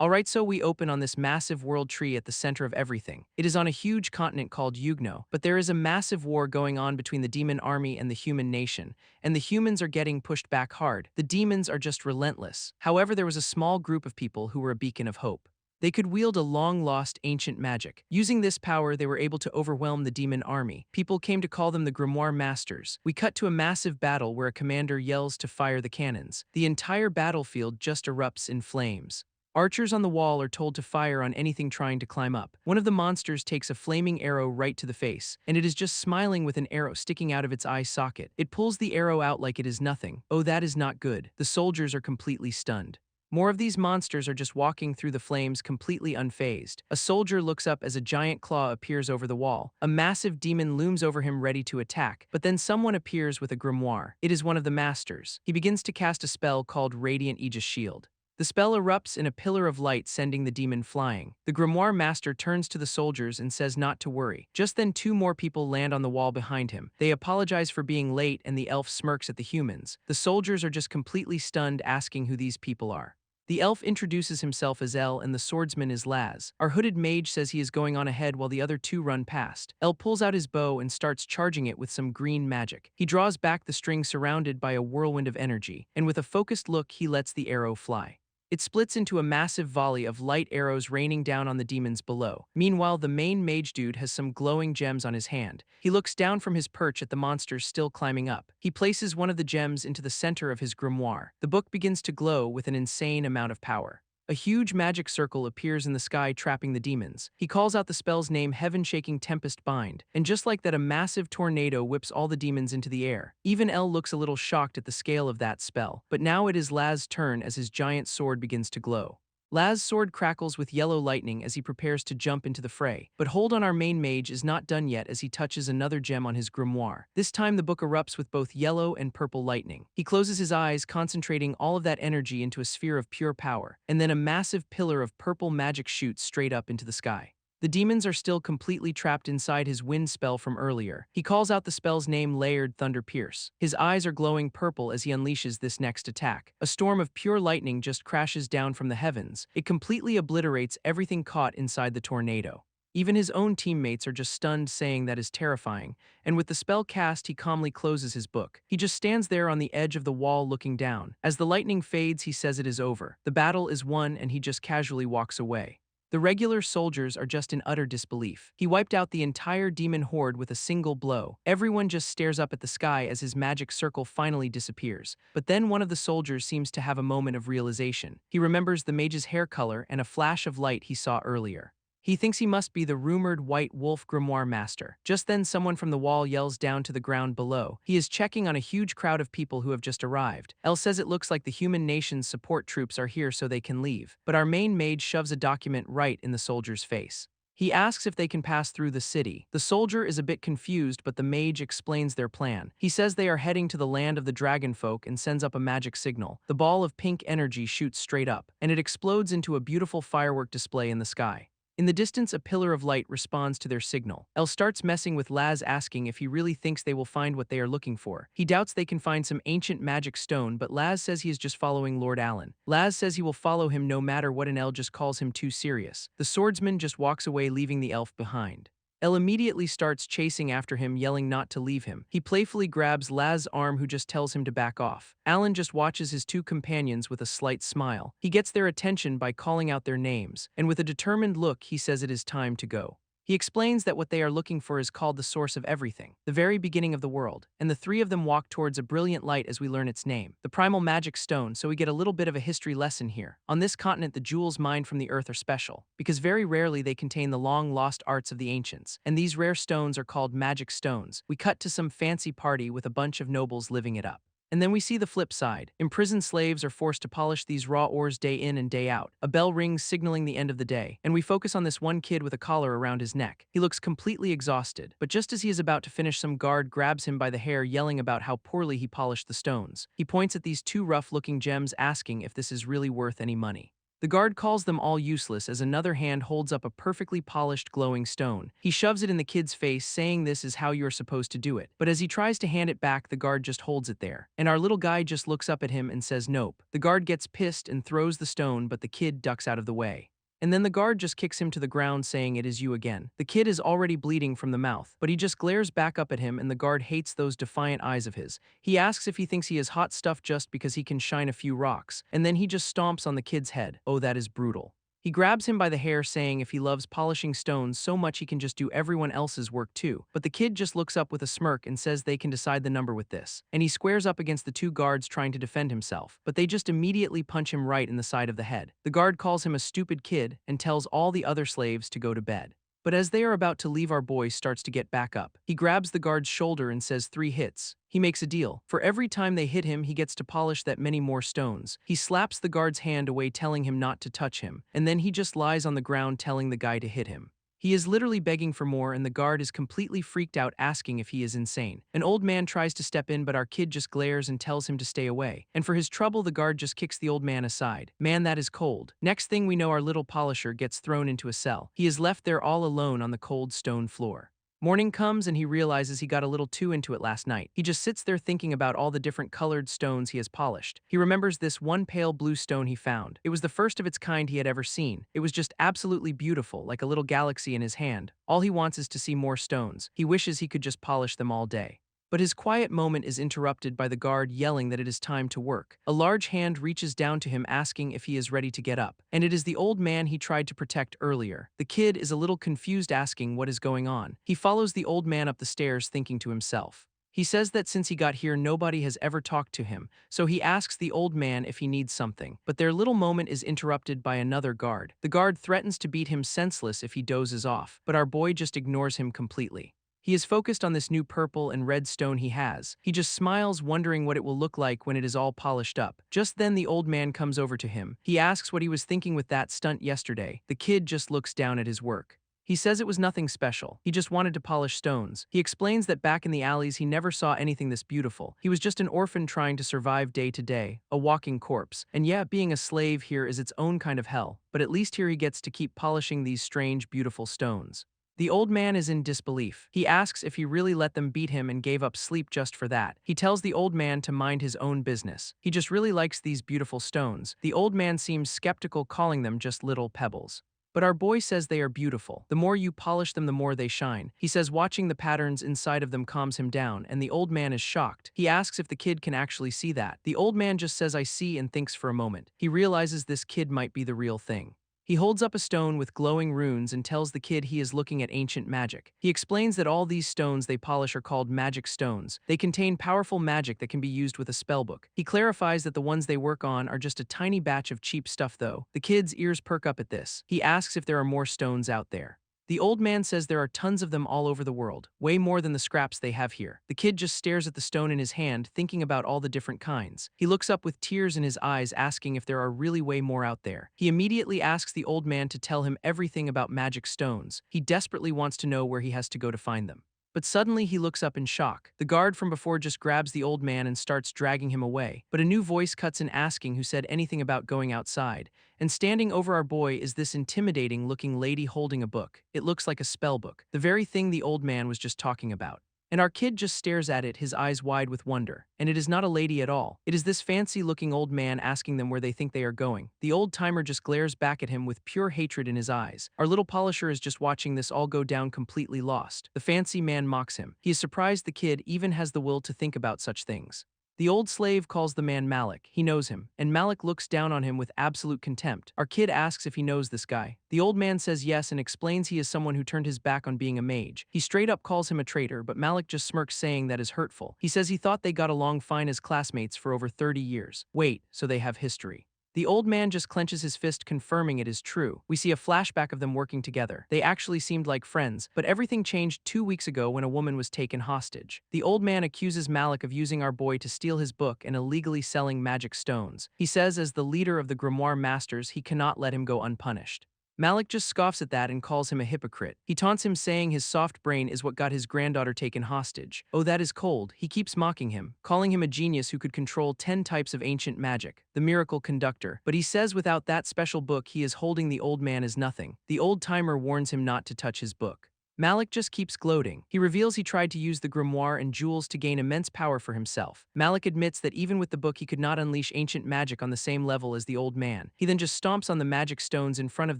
Alright, so we open on this massive world tree at the center of everything. It is on a huge continent called Yugno, but there is a massive war going on between the demon army and the human nation, and the humans are getting pushed back hard. The demons are just relentless. However, there was a small group of people who were a beacon of hope. They could wield a long-lost ancient magic. Using this power, they were able to overwhelm the demon army. People came to call them the grimoire masters. We cut to a massive battle where a commander yells to fire the cannons. The entire battlefield just erupts in flames. Archers on the wall are told to fire on anything trying to climb up. One of the monsters takes a flaming arrow right to the face, and it is just smiling with an arrow sticking out of its eye socket. It pulls the arrow out like it is nothing. Oh, that is not good. The soldiers are completely stunned. More of these monsters are just walking through the flames completely unfazed. A soldier looks up as a giant claw appears over the wall. A massive demon looms over him ready to attack, but then someone appears with a grimoire. It is one of the masters. He begins to cast a spell called Radiant Aegis Shield. The spell erupts in a pillar of light, sending the demon flying. The grimoire master turns to the soldiers and says not to worry. Just then, two more people land on the wall behind him. They apologize for being late, and the elf smirks at the humans. The soldiers are just completely stunned, asking who these people are. The elf introduces himself as El, and the swordsman is Laz. Our hooded mage says he is going on ahead while the other two run past. El pulls out his bow and starts charging it with some green magic. He draws back the string surrounded by a whirlwind of energy, and with a focused look he lets the arrow fly. It splits into a massive volley of light arrows raining down on the demons below. Meanwhile, the main mage dude has some glowing gems on his hand. He looks down from his perch at the monsters still climbing up. He places one of the gems into the center of his grimoire. The book begins to glow with an insane amount of power. A huge magic circle appears in the sky, trapping the demons. He calls out the spell's name, Heaven-Shaking Tempest Bind, and just like that, a massive tornado whips all the demons into the air. Even El looks a little shocked at the scale of that spell, but now it is Laz's turn as his giant sword begins to glow. Laz's sword crackles with yellow lightning as he prepares to jump into the fray. But hold on, our main mage is not done yet as he touches another gem on his grimoire. This time the book erupts with both yellow and purple lightning. He closes his eyes, concentrating all of that energy into a sphere of pure power, and then a massive pillar of purple magic shoots straight up into the sky. The demons are still completely trapped inside his wind spell from earlier. He calls out the spell's name, Layered Thunder Pierce. His eyes are glowing purple as he unleashes this next attack. A storm of pure lightning just crashes down from the heavens. It completely obliterates everything caught inside the tornado. Even his own teammates are just stunned, saying that is terrifying, and with the spell cast, he calmly closes his book. He just stands there on the edge of the wall looking down. As the lightning fades, he says it is over. The battle is won, and he just casually walks away. The regular soldiers are just in utter disbelief. He wiped out the entire demon horde with a single blow. Everyone just stares up at the sky as his magic circle finally disappears. But then one of the soldiers seems to have a moment of realization. He remembers the mage's hair color and a flash of light he saw earlier. He thinks he must be the rumored White Wolf Grimoire Master. Just then, someone from the wall yells down to the ground below. He is checking on a huge crowd of people who have just arrived. El says it looks like the human nation's support troops are here so they can leave. But our main mage shoves a document right in the soldier's face. He asks if they can pass through the city. The soldier is a bit confused, but the mage explains their plan. He says they are heading to the land of the dragon folk and sends up a magic signal. The ball of pink energy shoots straight up, and it explodes into a beautiful firework display in the sky. In the distance, a pillar of light responds to their signal. El starts messing with Laz, asking if he really thinks they will find what they are looking for. He doubts they can find some ancient magic stone, but Laz says he is just following Lord Allen. Laz says he will follow him no matter what, and El just calls him too serious. The swordsman just walks away, leaving the elf behind. El immediately starts chasing after him, yelling not to leave him. He playfully grabs Laz's arm, who just tells him to back off. Alan just watches his two companions with a slight smile. He gets their attention by calling out their names, and with a determined look, he says it is time to go. He explains that what they are looking for is called the source of everything, the very beginning of the world, and the three of them walk towards a brilliant light as we learn its name, the primal magic stone. So we get a little bit of a history lesson here. On this continent, the jewels mined from the earth are special, because very rarely they contain the long-lost arts of the ancients, and these rare stones are called magic stones. We cut to some fancy party with a bunch of nobles living it up. And then we see the flip side. Imprisoned slaves are forced to polish these raw ores day in and day out. A bell rings, signaling the end of the day, and we focus on this one kid with a collar around his neck. He looks completely exhausted, but just as he is about to finish, some guard grabs him by the hair, yelling about how poorly he polished the stones. He points at these two rough-looking gems, asking if this is really worth any money. The guard calls them all useless as another hand holds up a perfectly polished glowing stone. He shoves it in the kid's face, saying this is how you're supposed to do it. But as he tries to hand it back, the guard just holds it there. And our little guy just looks up at him and says nope. The guard gets pissed and throws the stone, but the kid ducks out of the way. And then the guard just kicks him to the ground, saying it is you again. The kid is already bleeding from the mouth, but he just glares back up at him, and the guard hates those defiant eyes of his. He asks if he thinks he is hot stuff just because he can shine a few rocks, and then he just stomps on the kid's head. Oh, that is brutal. He grabs him by the hair, saying if he loves polishing stones so much he can just do everyone else's work too. But the kid just looks up with a smirk and says they can decide the number with this. And he squares up against the two guards trying to defend himself, but they just immediately punch him right in the side of the head. The guard calls him a stupid kid and tells all the other slaves to go to bed. But as they are about to leave, our boy starts to get back up. He grabs the guard's shoulder and says 3 hits. He makes a deal. For every time they hit him, he gets to polish that many more stones. He slaps the guard's hand away, telling him not to touch him, and then he just lies on the ground telling the guy to hit him. He is literally begging for more, and the guard is completely freaked out, asking if he is insane. An old man tries to step in, but our kid just glares and tells him to stay away. And for his trouble, the guard just kicks the old man aside. Man, that is cold. Next thing we know, our little polisher gets thrown into a cell. He is left there all alone on the cold stone floor. Morning comes and he realizes he got a little too into it last night. He just sits there thinking about all the different colored stones he has polished. He remembers this one pale blue stone he found. It was the first of its kind he had ever seen. It was just absolutely beautiful, like a little galaxy in his hand. All he wants is to see more stones. He wishes he could just polish them all day. But his quiet moment is interrupted by the guard yelling that it is time to work. A large hand reaches down to him, asking if he is ready to get up. And it is the old man he tried to protect earlier. The kid is a little confused, asking what is going on. He follows the old man up the stairs, thinking to himself. He says that since he got here, nobody has ever talked to him, so he asks the old man if he needs something. But their little moment is interrupted by another guard. The guard threatens to beat him senseless if he dozes off, but our boy just ignores him completely. He is focused on this new purple and red stone he has. He just smiles, wondering what it will look like when it is all polished up. Just then the old man comes over to him. He asks what he was thinking with that stunt yesterday. The kid just looks down at his work. He says it was nothing special. He just wanted to polish stones. He explains that back in the alleys he never saw anything this beautiful. He was just an orphan trying to survive day to day, a walking corpse. And yeah, being a slave here is its own kind of hell, but at least here he gets to keep polishing these strange, beautiful stones. The old man is in disbelief. He asks if he really let them beat him and gave up sleep just for that. He tells the old man to mind his own business. He just really likes these beautiful stones. The old man seems skeptical, calling them just little pebbles. But our boy says they are beautiful. The more you polish them, the more they shine. He says watching the patterns inside of them calms him down, and the old man is shocked. He asks if the kid can actually see that. The old man just says I see and thinks for a moment. He realizes this kid might be the real thing. He holds up a stone with glowing runes and tells the kid he is looking at ancient magic. He explains that all these stones they polish are called magic stones. They contain powerful magic that can be used with a spellbook. He clarifies that the ones they work on are just a tiny batch of cheap stuff though. The kid's ears perk up at this. He asks if there are more stones out there. The old man says there are tons of them all over the world, way more than the scraps they have here. The kid just stares at the stone in his hand, thinking about all the different kinds. He looks up with tears in his eyes, asking if there are really way more out there. He immediately asks the old man to tell him everything about magic stones. He desperately wants to know where he has to go to find them. But suddenly he looks up in shock. The guard from before just grabs the old man and starts dragging him away. But a new voice cuts in, asking who said anything about going outside. And standing over our boy is this intimidating-looking lady holding a book. It looks like a spell book, the very thing the old man was just talking about. And our kid just stares at it, his eyes wide with wonder. And it is not a lady at all. It is this fancy-looking old man asking them where they think they are going. The old-timer just glares back at him with pure hatred in his eyes. Our little polisher is just watching this all go down, completely lost. The fancy man mocks him. He is surprised the kid even has the will to think about such things. The old slave calls the man Malik. He knows him, and Malik looks down on him with absolute contempt. Our kid asks if he knows this guy. The old man says yes and explains he is someone who turned his back on being a mage. He straight up calls him a traitor, but Malik just smirks, saying that is hurtful. He says he thought they got along fine as classmates for over 30 years. Wait, so they have history. The old man just clenches his fist, confirming it is true. We see a flashback of them working together. They actually seemed like friends, but everything changed 2 weeks ago when a woman was taken hostage. The old man accuses Malik of using our boy to steal his book and illegally selling magic stones. He says as the leader of the grimoire masters, he cannot let him go unpunished. Malik just scoffs at that and calls him a hypocrite. He taunts him, saying his soft brain is what got his granddaughter taken hostage. Oh, that is cold. He keeps mocking him, calling him a genius who could control 10 types of ancient magic, the miracle conductor. But he says without that special book he is holding, the old man is nothing. The old timer warns him not to touch his book. Malik just keeps gloating. He reveals he tried to use the grimoire and jewels to gain immense power for himself. Malik admits that even with the book he could not unleash ancient magic on the same level as the old man. He then just stomps on the magic stones in front of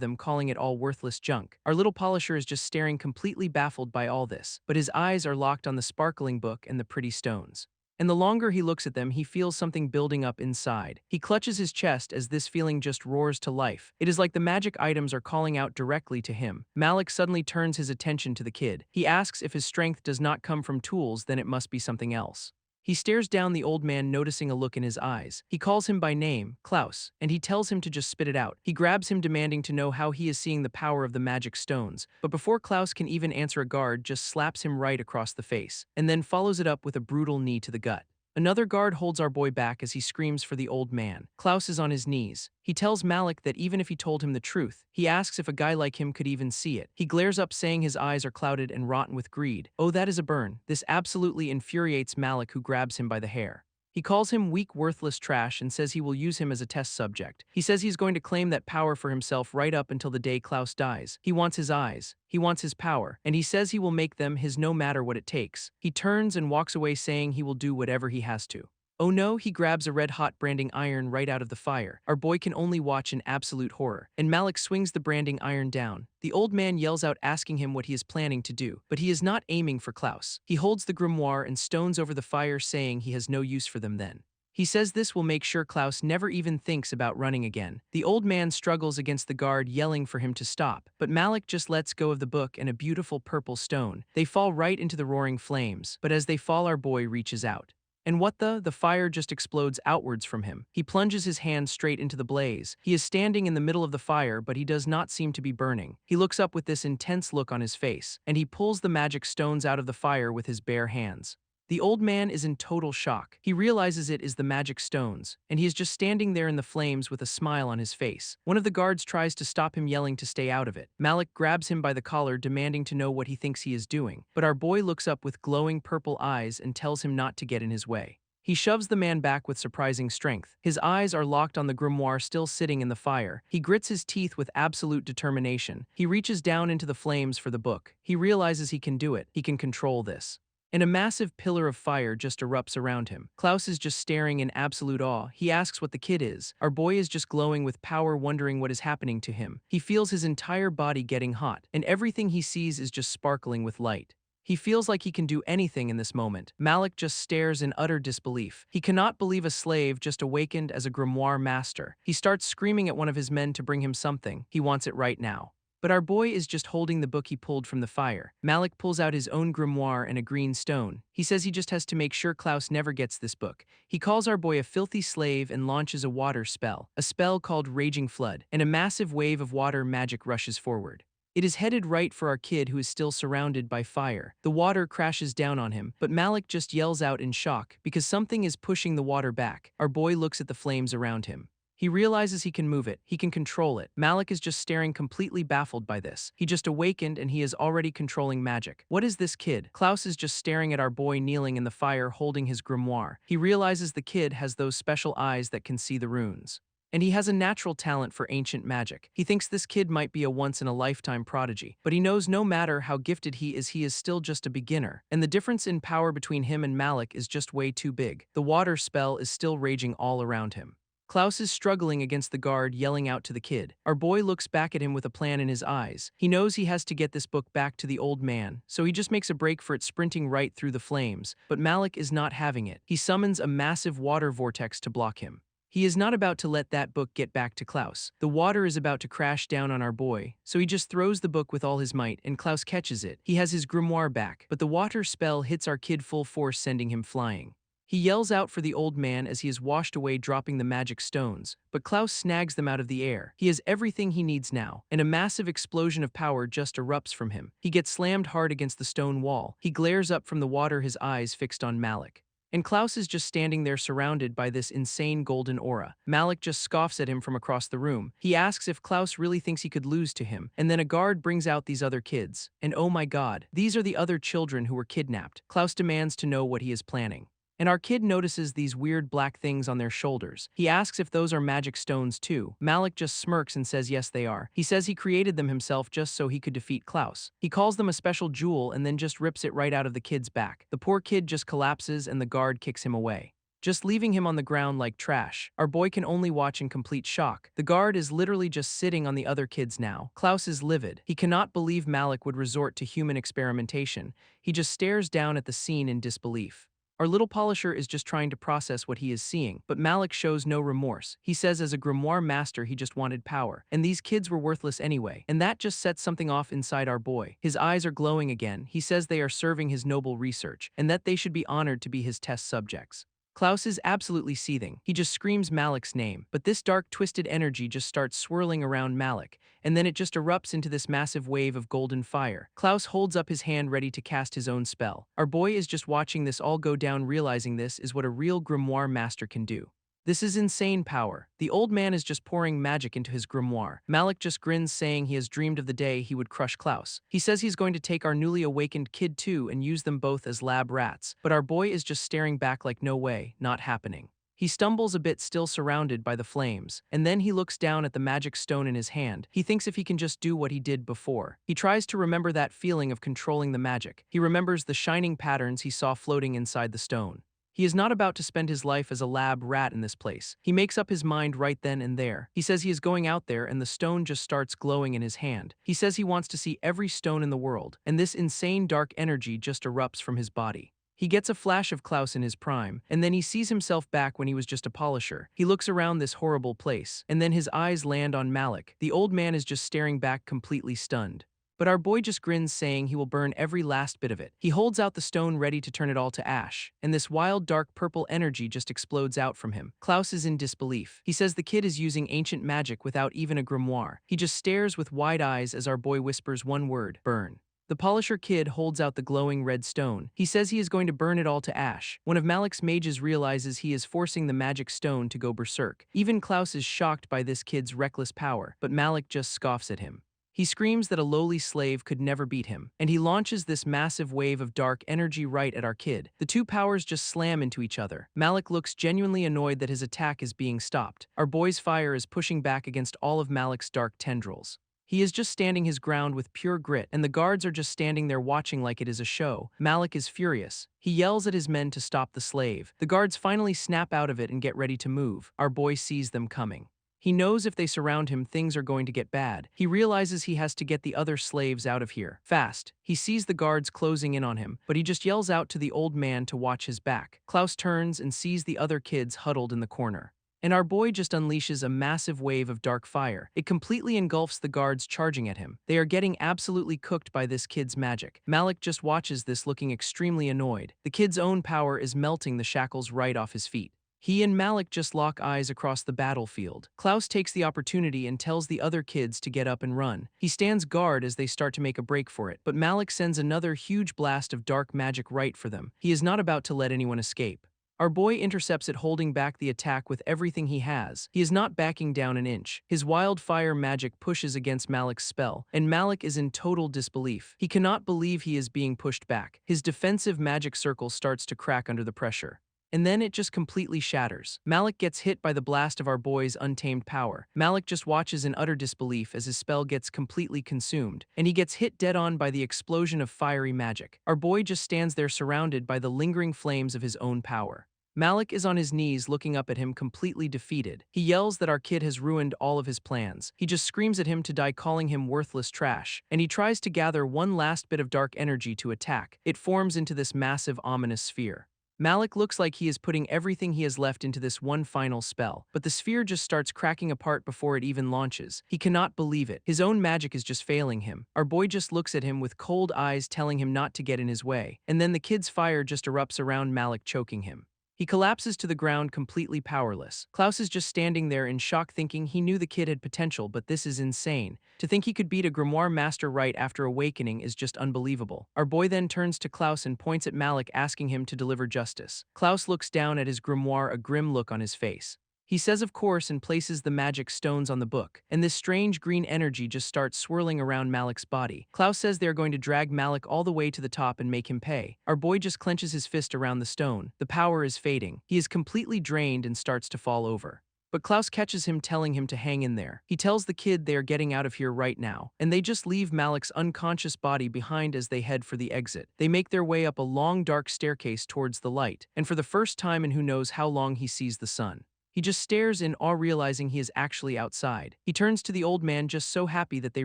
them, calling it all worthless junk. Our little polisher is just staring, completely baffled by all this, but his eyes are locked on the sparkling book and the pretty stones. And the longer he looks at them, he feels something building up inside. He clutches his chest as this feeling just roars to life. It is like the magic items are calling out directly to him. Malik suddenly turns his attention to the kid. He asks if his strength does not come from tools, then it must be something else. He stares down the old man, noticing a look in his eyes. He calls him by name, Klaus, and he tells him to just spit it out. He grabs him, demanding to know how he is seeing the power of the magic stones. But before Klaus can even answer, a guard just slaps him right across the face, and then follows it up with a brutal knee to the gut. Another guard holds our boy back as he screams for the old man. Klaus is on his knees. He tells Malik that even if he told him the truth, he asks if a guy like him could even see it. He glares up, saying his eyes are clouded and rotten with greed. Oh, that is a burn. This absolutely infuriates Malik, who grabs him by the hair. He calls him weak, worthless trash and says he will use him as a test subject. He says he's going to claim that power for himself right up until the day Klaus dies. He wants his eyes. He wants his power. And he says he will make them his no matter what it takes. He turns and walks away, saying he will do whatever he has to. Oh no, he grabs a red-hot branding iron right out of the fire. Our boy can only watch in absolute horror, and Malik swings the branding iron down. The old man yells out, asking him what he is planning to do, but he is not aiming for Klaus. He holds the grimoire and stones over the fire, saying he has no use for them then. He says this will make sure Klaus never even thinks about running again. The old man struggles against the guard, yelling for him to stop, but Malik just lets go of the book and a beautiful purple stone. They fall right into the roaring flames, but as they fall, our boy reaches out. And what the fire just explodes outwards from him. He plunges his hand straight into the blaze. He is standing in the middle of the fire, but he does not seem to be burning. He looks up with this intense look on his face, and he pulls the magic stones out of the fire with his bare hands. The old man is in total shock. He realizes it is the magic stones, and he is just standing there in the flames with a smile on his face. One of the guards tries to stop him, yelling to stay out of it. Malik grabs him by the collar, demanding to know what he thinks he is doing, but our boy looks up with glowing purple eyes and tells him not to get in his way. He shoves the man back with surprising strength. His eyes are locked on the grimoire still sitting in the fire. He grits his teeth with absolute determination. He reaches down into the flames for the book. He realizes he can do it. He can control this. And a massive pillar of fire just erupts around him. Klaus is just staring in absolute awe. He asks what the kid is. Our boy is just glowing with power, wondering what is happening to him. He feels his entire body getting hot, and everything he sees is just sparkling with light. He feels like he can do anything in this moment. Malik just stares in utter disbelief. He cannot believe a slave just awakened as a grimoire master. He starts screaming at one of his men to bring him something. He wants it right now. But our boy is just holding the book he pulled from the fire. Malik pulls out his own grimoire and a green stone. He says he just has to make sure Klaus never gets this book. He calls our boy a filthy slave and launches a water spell, a spell called Raging Flood, and a massive wave of water magic rushes forward. It is headed right for our kid, who is still surrounded by fire. The water crashes down on him, but Malik just yells out in shock because something is pushing the water back. Our boy looks at the flames around him. He realizes he can move it, he can control it. Malik is just staring, completely baffled by this. He just awakened and he is already controlling magic. What is this kid? Klaus is just staring at our boy kneeling in the fire holding his grimoire. He realizes the kid has those special eyes that can see the runes. And he has a natural talent for ancient magic. He thinks this kid might be a once-in-a-lifetime prodigy, but he knows no matter how gifted he is still just a beginner. And the difference in power between him and Malik is just way too big. The water spell is still raging all around him. Klaus is struggling against the guard, yelling out to the kid. Our boy looks back at him with a plan in his eyes. He knows he has to get this book back to the old man, so he just makes a break for it, sprinting right through the flames. But Malik is not having it. He summons a massive water vortex to block him. He is not about to let that book get back to Klaus. The water is about to crash down on our boy, so he just throws the book with all his might, and Klaus catches it. He has his grimoire back, but the water spell hits our kid full force, sending him flying. He yells out for the old man as he is washed away, dropping the magic stones, but Klaus snags them out of the air. He has everything he needs now, and a massive explosion of power just erupts from him. He gets slammed hard against the stone wall. He glares up from the water, his eyes fixed on Malik. And Klaus is just standing there surrounded by this insane golden aura. Malik just scoffs at him from across the room. He asks if Klaus really thinks he could lose to him, and then a guard brings out these other kids. And oh my god, these are the other children who were kidnapped. Klaus demands to know what he is planning. And our kid notices these weird black things on their shoulders. He asks if those are magic stones too. Malik just smirks and says yes they are. He says he created them himself just so he could defeat Klaus. He calls them a special jewel and then just rips it right out of the kid's back. The poor kid just collapses and the guard kicks him away, just leaving him on the ground like trash. Our boy can only watch in complete shock. The guard is literally just sitting on the other kids now. Klaus is livid. He cannot believe Malik would resort to human experimentation. He just stares down at the scene in disbelief. Our little polisher is just trying to process what he is seeing, but Malik shows no remorse. He says as a grimoire master he just wanted power, and these kids were worthless anyway, and that just sets something off inside our boy. His eyes are glowing again. He says they are serving his noble research, and that they should be honored to be his test subjects. Klaus is absolutely seething. He just screams Malik's name, but this dark, twisted energy just starts swirling around Malik, and then it just erupts into this massive wave of golden fire. Klaus holds up his hand ready to cast his own spell. Our boy is just watching this all go down, realizing this is what a real grimoire master can do. This is insane power. The old man is just pouring magic into his grimoire. Malik just grins, saying he has dreamed of the day he would crush Klaus. He says he's going to take our newly awakened kid too and use them both as lab rats, but our boy is just staring back like no way, not happening. He stumbles a bit, still surrounded by the flames, and then he looks down at the magic stone in his hand. He thinks if he can just do what he did before. He tries to remember that feeling of controlling the magic. He remembers the shining patterns he saw floating inside the stone. He is not about to spend his life as a lab rat in this place. He makes up his mind right then and there. He says he is going out there and the stone just starts glowing in his hand. He says he wants to see every stone in the world, and this insane dark energy just erupts from his body. He gets a flash of Klaus in his prime, and then he sees himself back when he was just a polisher. He looks around this horrible place, and then his eyes land on Malik. The old man is just staring back, completely stunned. But our boy just grins, saying he will burn every last bit of it. He holds out the stone ready to turn it all to ash, and this wild dark purple energy just explodes out from him. Klaus is in disbelief. He says the kid is using ancient magic without even a grimoire. He just stares with wide eyes as our boy whispers one word: burn. The polisher kid holds out the glowing red stone. He says he is going to burn it all to ash. One of Malik's mages realizes he is forcing the magic stone to go berserk. Even Klaus is shocked by this kid's reckless power, but Malik just scoffs at him. He screams that a lowly slave could never beat him, and he launches this massive wave of dark energy right at our kid. The two powers just slam into each other. Malik looks genuinely annoyed that his attack is being stopped. Our boy's fire is pushing back against all of Malik's dark tendrils. He is just standing his ground with pure grit, and the guards are just standing there watching like it is a show. Malik is furious. He yells at his men to stop the slave. The guards finally snap out of it and get ready to move. Our boy sees them coming. He knows if they surround him, things are going to get bad. He realizes he has to get the other slaves out of here fast. He sees the guards closing in on him, but he just yells out to the old man to watch his back. Klaus turns and sees the other kids huddled in the corner. And our boy just unleashes a massive wave of dark fire. It completely engulfs the guards charging at him. They are getting absolutely cooked by this kid's magic. Malik just watches this, looking extremely annoyed. The kid's own power is melting the shackles right off his feet. He and Malik just lock eyes across the battlefield. Klaus takes the opportunity and tells the other kids to get up and run. He stands guard as they start to make a break for it, but Malik sends another huge blast of dark magic right for them. He is not about to let anyone escape. Our boy intercepts it, holding back the attack with everything he has. He is not backing down an inch. His wildfire magic pushes against Malik's spell, and Malik is in total disbelief. He cannot believe he is being pushed back. His defensive magic circle starts to crack under the pressure. And then it just completely shatters. Malik gets hit by the blast of our boy's untamed power. Malik just watches in utter disbelief as his spell gets completely consumed, and he gets hit dead on by the explosion of fiery magic. Our boy just stands there surrounded by the lingering flames of his own power. Malik is on his knees looking up at him, completely defeated. He yells that our kid has ruined all of his plans. He just screams at him to die, calling him worthless trash, and he tries to gather one last bit of dark energy to attack. It forms into this massive, ominous sphere. Malik looks like he is putting everything he has left into this one final spell, but the sphere just starts cracking apart before it even launches. He cannot believe it. His own magic is just failing him. Our boy just looks at him with cold eyes, telling him not to get in his way, and then the kid's fire just erupts around Malik, choking him. He collapses to the ground completely powerless. Klaus is just standing there in shock thinking he knew the kid had potential, but this is insane. To think he could beat a grimoire master right after awakening is just unbelievable. Our boy then turns to Klaus and points at Malik asking him to deliver justice. Klaus looks down at his grimoire, a grim look on his face. He says of course and places the magic stones on the book, and this strange green energy just starts swirling around Malik's body. Klaus says they are going to drag Malik all the way to the top and make him pay. Our boy just clenches his fist around the stone. The power is fading. He is completely drained and starts to fall over. But Klaus catches him telling him to hang in there. He tells the kid they are getting out of here right now, and they just leave Malik's unconscious body behind as they head for the exit. They make their way up a long dark staircase towards the light, and for the first time in who knows how long he sees the sun. He just stares in awe realizing he is actually outside. He turns to the old man just so happy that they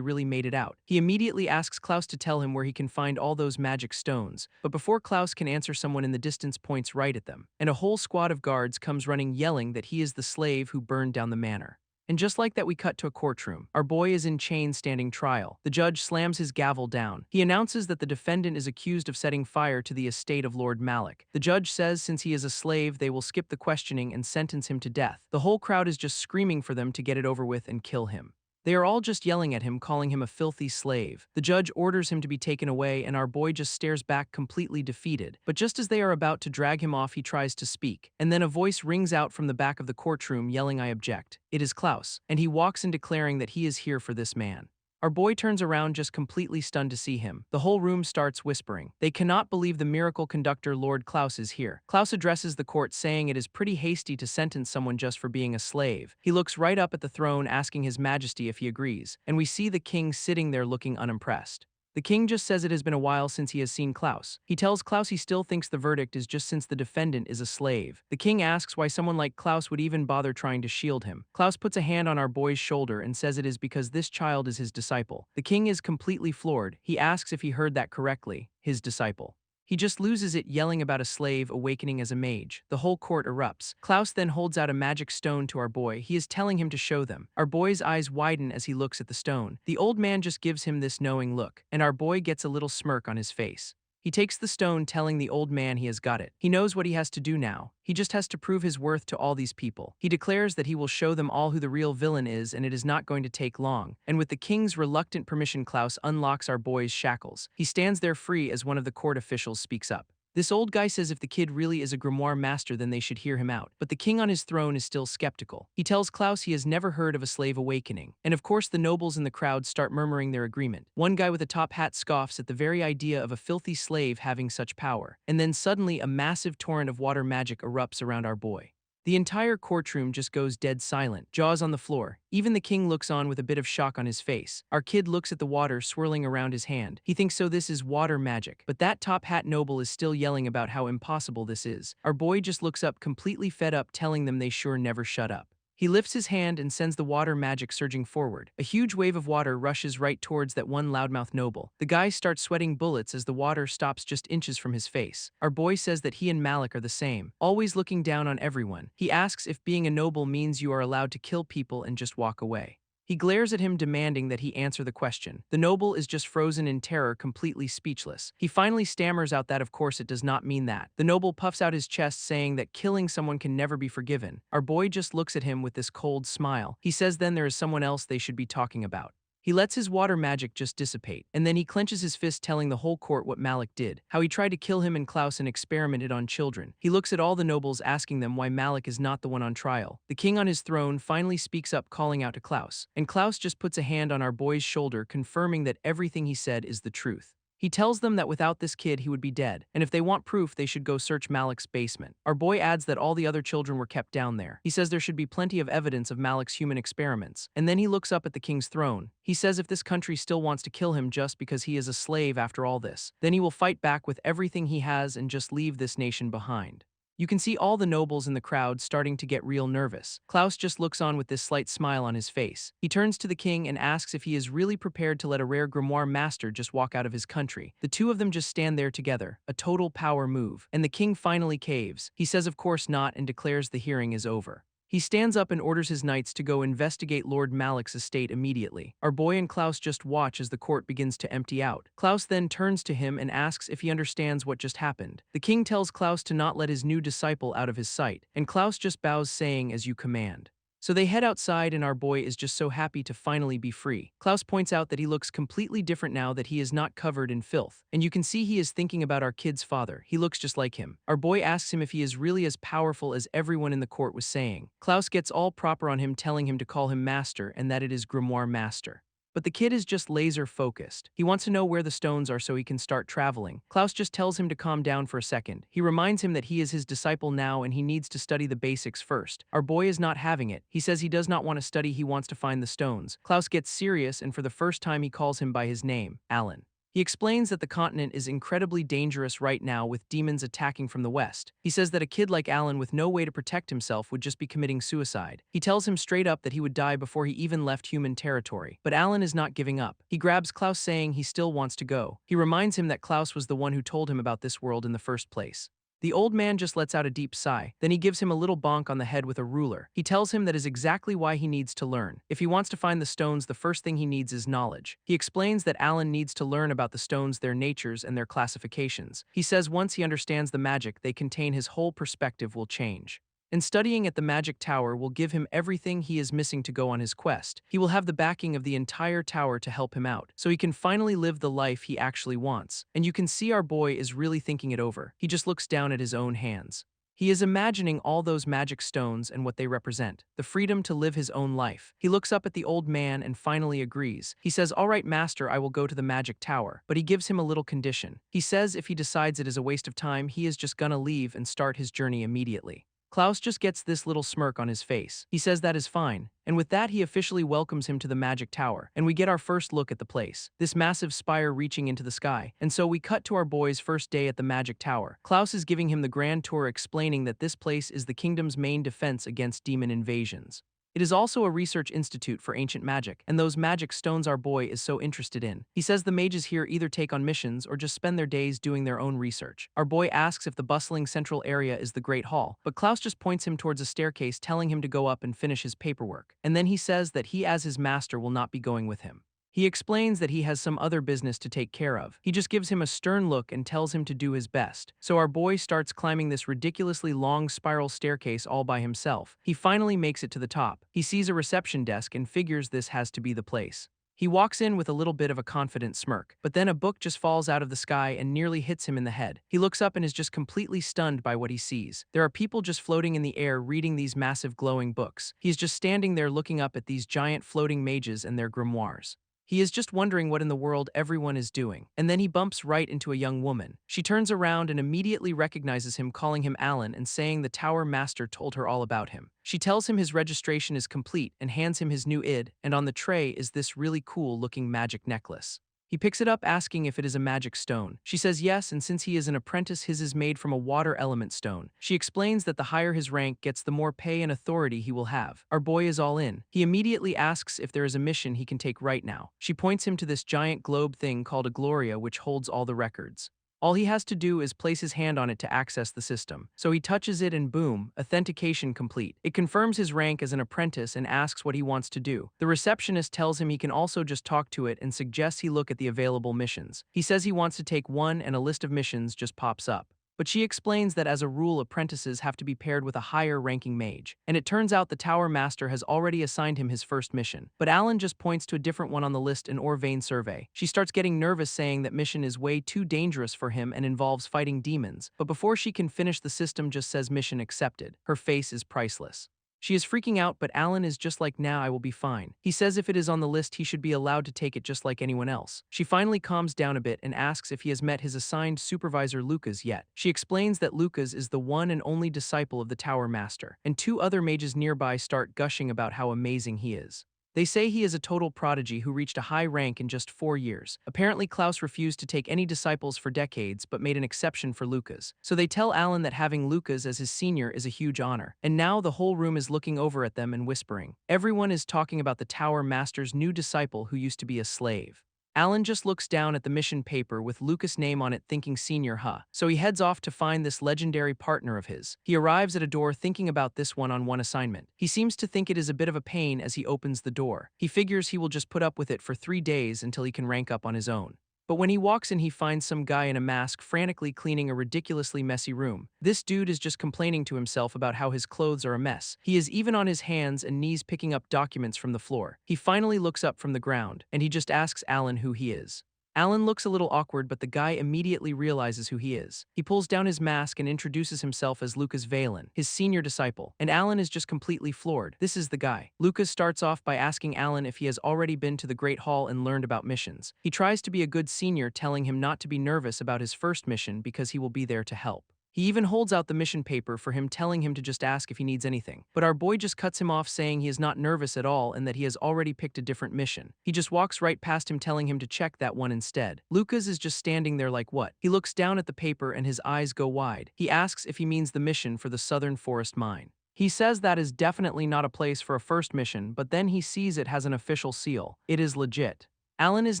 really made it out. He immediately asks Klaus to tell him where he can find all those magic stones, but before Klaus can answer someone in the distance points right at them, and a whole squad of guards comes running yelling that he is the slave who burned down the manor. And just like that we cut to a courtroom. Our boy is in chains standing trial. The judge slams his gavel down. He announces that the defendant is accused of setting fire to the estate of Lord Malik. The judge says since he is a slave they will skip the questioning and sentence him to death. The whole crowd is just screaming for them to get it over with and kill him. They are all just yelling at him, calling him a filthy slave. The judge orders him to be taken away, and our boy just stares back completely defeated. But just as they are about to drag him off, he tries to speak. And then a voice rings out from the back of the courtroom yelling, "I object." It is Klaus, and he walks in declaring that he is here for this man. Our boy turns around just completely stunned to see him. The whole room starts whispering. They cannot believe the miracle conductor Lord Klaus is here. Klaus addresses the court saying it is pretty hasty to sentence someone just for being a slave. He looks right up at the throne asking His Majesty if he agrees, and we see the king sitting there looking unimpressed. The king just says it has been a while since he has seen Klaus. He tells Klaus he still thinks the verdict is just since the defendant is a slave. The king asks why someone like Klaus would even bother trying to shield him. Klaus puts a hand on our boy's shoulder and says it is because this child is his disciple. The king is completely floored. He asks if he heard that correctly, his disciple. He just loses it yelling about a slave awakening as a mage. The whole court erupts. Klaus then holds out a magic stone to our boy. He is telling him to show them. Our boy's eyes widen as he looks at the stone. The old man just gives him this knowing look, and our boy gets a little smirk on his face. He takes the stone telling the old man he has got it. He knows what he has to do now. He just has to prove his worth to all these people. He declares that he will show them all who the real villain is and it is not going to take long. And with the king's reluctant permission, Klaus unlocks our boy's shackles. He stands there free as one of the court officials speaks up. This old guy says if the kid really is a grimoire master then they should hear him out, but the king on his throne is still skeptical. He tells Klaus he has never heard of a slave awakening, and of course the nobles in the crowd start murmuring their agreement. One guy with a top hat scoffs at the very idea of a filthy slave having such power, and then suddenly a massive torrent of water magic erupts around our boy. The entire courtroom just goes dead silent, jaws on the floor. Even the king looks on with a bit of shock on his face. Our kid looks at the water swirling around his hand. He thinks so this is water magic, but that top hat noble is still yelling about how impossible this is. Our boy just looks up completely fed up telling them they sure never shut up. He lifts his hand and sends the water magic surging forward. A huge wave of water rushes right towards that one loudmouth noble. The guy starts sweating bullets as the water stops just inches from his face. Our boy says that he and Malik are the same, always looking down on everyone. He asks if being a noble means you are allowed to kill people and just walk away. He glares at him demanding that he answer the question. The noble is just frozen in terror, completely speechless. He finally stammers out that of course it does not mean that. The noble puffs out his chest saying that killing someone can never be forgiven. Our boy just looks at him with this cold smile. He says then there is someone else they should be talking about. He lets his water magic just dissipate, and then he clenches his fist telling the whole court what Malik did, how he tried to kill him and Klaus and experimented on children. He looks at all the nobles asking them why Malik is not the one on trial. The king on his throne finally speaks up calling out to Klaus, and Klaus just puts a hand on our boy's shoulder confirming that everything he said is the truth. He tells them that without this kid he would be dead, and if they want proof they should go search Malik's basement. Our boy adds that all the other children were kept down there. He says there should be plenty of evidence of Malik's human experiments, and then he looks up at the king's throne. He says if this country still wants to kill him just because he is a slave after all this, then he will fight back with everything he has and just leave this nation behind. You can see all the nobles in the crowd starting to get real nervous. Klaus just looks on with this slight smile on his face. He turns to the king and asks if he is really prepared to let a rare grimoire master just walk out of his country. The two of them just stand there together, a total power move, and the king finally caves. He says of course not and declares the hearing is over. He stands up and orders his knights to go investigate Lord Malik's estate immediately. Our boy and Klaus just watch as the court begins to empty out. Klaus then turns to him and asks if he understands what just happened. The king tells Klaus to not let his new disciple out of his sight, and Klaus just bows saying, "As you command." So they head outside and our boy is just so happy to finally be free. Klaus points out that he looks completely different now that he is not covered in filth. And you can see he is thinking about our kid's father. He looks just like him. Our boy asks him if he is really as powerful as everyone in the court was saying. Klaus gets all proper on him, telling him to call him master and that it is grimoire master. But the kid is just laser focused. He wants to know where the stones are so he can start traveling. Klaus just tells him to calm down for a second. He reminds him that he is his disciple now and he needs to study the basics first. Our boy is not having it. He says he does not want to study, he wants to find the stones. Klaus gets serious and for the first time he calls him by his name, Alan. He explains that the continent is incredibly dangerous right now with demons attacking from the west. He says that a kid like Alan with no way to protect himself would just be committing suicide. He tells him straight up that he would die before he even left human territory. But Alan is not giving up. He grabs Klaus saying he still wants to go. He reminds him that Klaus was the one who told him about this world in the first place. The old man just lets out a deep sigh. Then he gives him a little bonk on the head with a ruler. He tells him that is exactly why he needs to learn. If he wants to find the stones, the first thing he needs is knowledge. He explains that Alan needs to learn about the stones, their natures, and their classifications. He says once he understands the magic they contain, his whole perspective will change. And studying at the magic tower will give him everything he is missing to go on his quest. He will have the backing of the entire tower to help him out, so he can finally live the life he actually wants. And you can see our boy is really thinking it over. He just looks down at his own hands. He is imagining all those magic stones and what they represent, the freedom to live his own life. He looks up at the old man and finally agrees. He says, "All right, master, I will go to the magic tower." But he gives him a little condition. He says if he decides it is a waste of time, he is just gonna leave and start his journey immediately. Klaus just gets this little smirk on his face. He says that is fine, and with that he officially welcomes him to the magic tower, and we get our first look at the place, this massive spire reaching into the sky. And so we cut to our boy's first day at the magic tower. Klaus is giving him the grand tour, explaining that this place is the kingdom's main defense against demon invasions. It is also a research institute for ancient magic, and those magic stones our boy is so interested in. He says the mages here either take on missions or just spend their days doing their own research. Our boy asks if the bustling central area is the Great Hall, but Klaus just points him towards a staircase, telling him to go up and finish his paperwork. And then he says that he as his master will not be going with him. He explains that he has some other business to take care of. He just gives him a stern look and tells him to do his best. So our boy starts climbing this ridiculously long spiral staircase all by himself. He finally makes it to the top. He sees a reception desk and figures this has to be the place. He walks in with a little bit of a confident smirk, but then a book just falls out of the sky and nearly hits him in the head. He looks up and is just completely stunned by what he sees. There are people just floating in the air reading these massive glowing books. He is just standing there looking up at these giant floating mages and their grimoires. He is just wondering what in the world everyone is doing. And then he bumps right into a young woman. She turns around and immediately recognizes him, calling him Alan and saying the tower master told her all about him. She tells him his registration is complete and hands him his new id, and on the tray is this really cool looking magic necklace. He picks it up asking if it is a magic stone. She says yes, and since he is an apprentice, his is made from a water element stone. She explains that the higher his rank gets, the more pay and authority he will have. Our boy is all in. He immediately asks if there is a mission he can take right now. She points him to this giant globe thing called a Gloria, which holds all the records. All he has to do is place his hand on it to access the system. So he touches it and boom, authentication complete. It confirms his rank as an apprentice and asks what he wants to do. The receptionist tells him he can also just talk to it and suggests he look at the available missions. He says he wants to take one and a list of missions just pops up. But she explains that as a rule, apprentices have to be paired with a higher-ranking mage. And it turns out the Tower Master has already assigned him his first mission. But Alan just points to a different one on the list, an Orvain survey. She starts getting nervous, saying that mission is way too dangerous for him and involves fighting demons. But before she can finish, the system just says mission accepted. Her face is priceless. She is freaking out, but Alan is just like, "Nah, I will be fine." He says if it is on the list, he should be allowed to take it just like anyone else. She finally calms down a bit and asks if he has met his assigned supervisor Lucas yet. She explains that Lucas is the one and only disciple of the Tower Master, and two other mages nearby start gushing about how amazing he is. They say he is a total prodigy who reached a high rank in just 4 years. Apparently, Klaus refused to take any disciples for decades but made an exception for Lucas. So they tell Alan that having Lucas as his senior is a huge honor. And now the whole room is looking over at them and whispering. Everyone is talking about the Tower Master's new disciple who used to be a slave. Alan just looks down at the mission paper with Lucas' name on it thinking senior huh. So he heads off to find this legendary partner of his. He arrives at a door thinking about this one-on-one assignment. He seems to think it is a bit of a pain as he opens the door. He figures he will just put up with it for 3 days until he can rank up on his own. But when he walks in, he finds some guy in a mask frantically cleaning a ridiculously messy room. This dude is just complaining to himself about how his clothes are a mess. He is even on his hands and knees picking up documents from the floor. He finally looks up from the ground, and he just asks Alan who he is. Alan looks a little awkward, but the guy immediately realizes who he is. He pulls down his mask and introduces himself as Lucas Valen, his senior disciple, and Alan is just completely floored. This is the guy. Lucas starts off by asking Alan if he has already been to the Great Hall and learned about missions. He tries to be a good senior, telling him not to be nervous about his first mission because he will be there to help. He even holds out the mission paper for him, telling him to just ask if he needs anything. But our boy just cuts him off, saying he is not nervous at all and that he has already picked a different mission. He just walks right past him, telling him to check that one instead. Lucas is just standing there like, what? He looks down at the paper and his eyes go wide. He asks if he means the mission for the Southern Forest Mine. He says that is definitely not a place for a first mission, but then he sees it has an official seal. It is legit. Alan is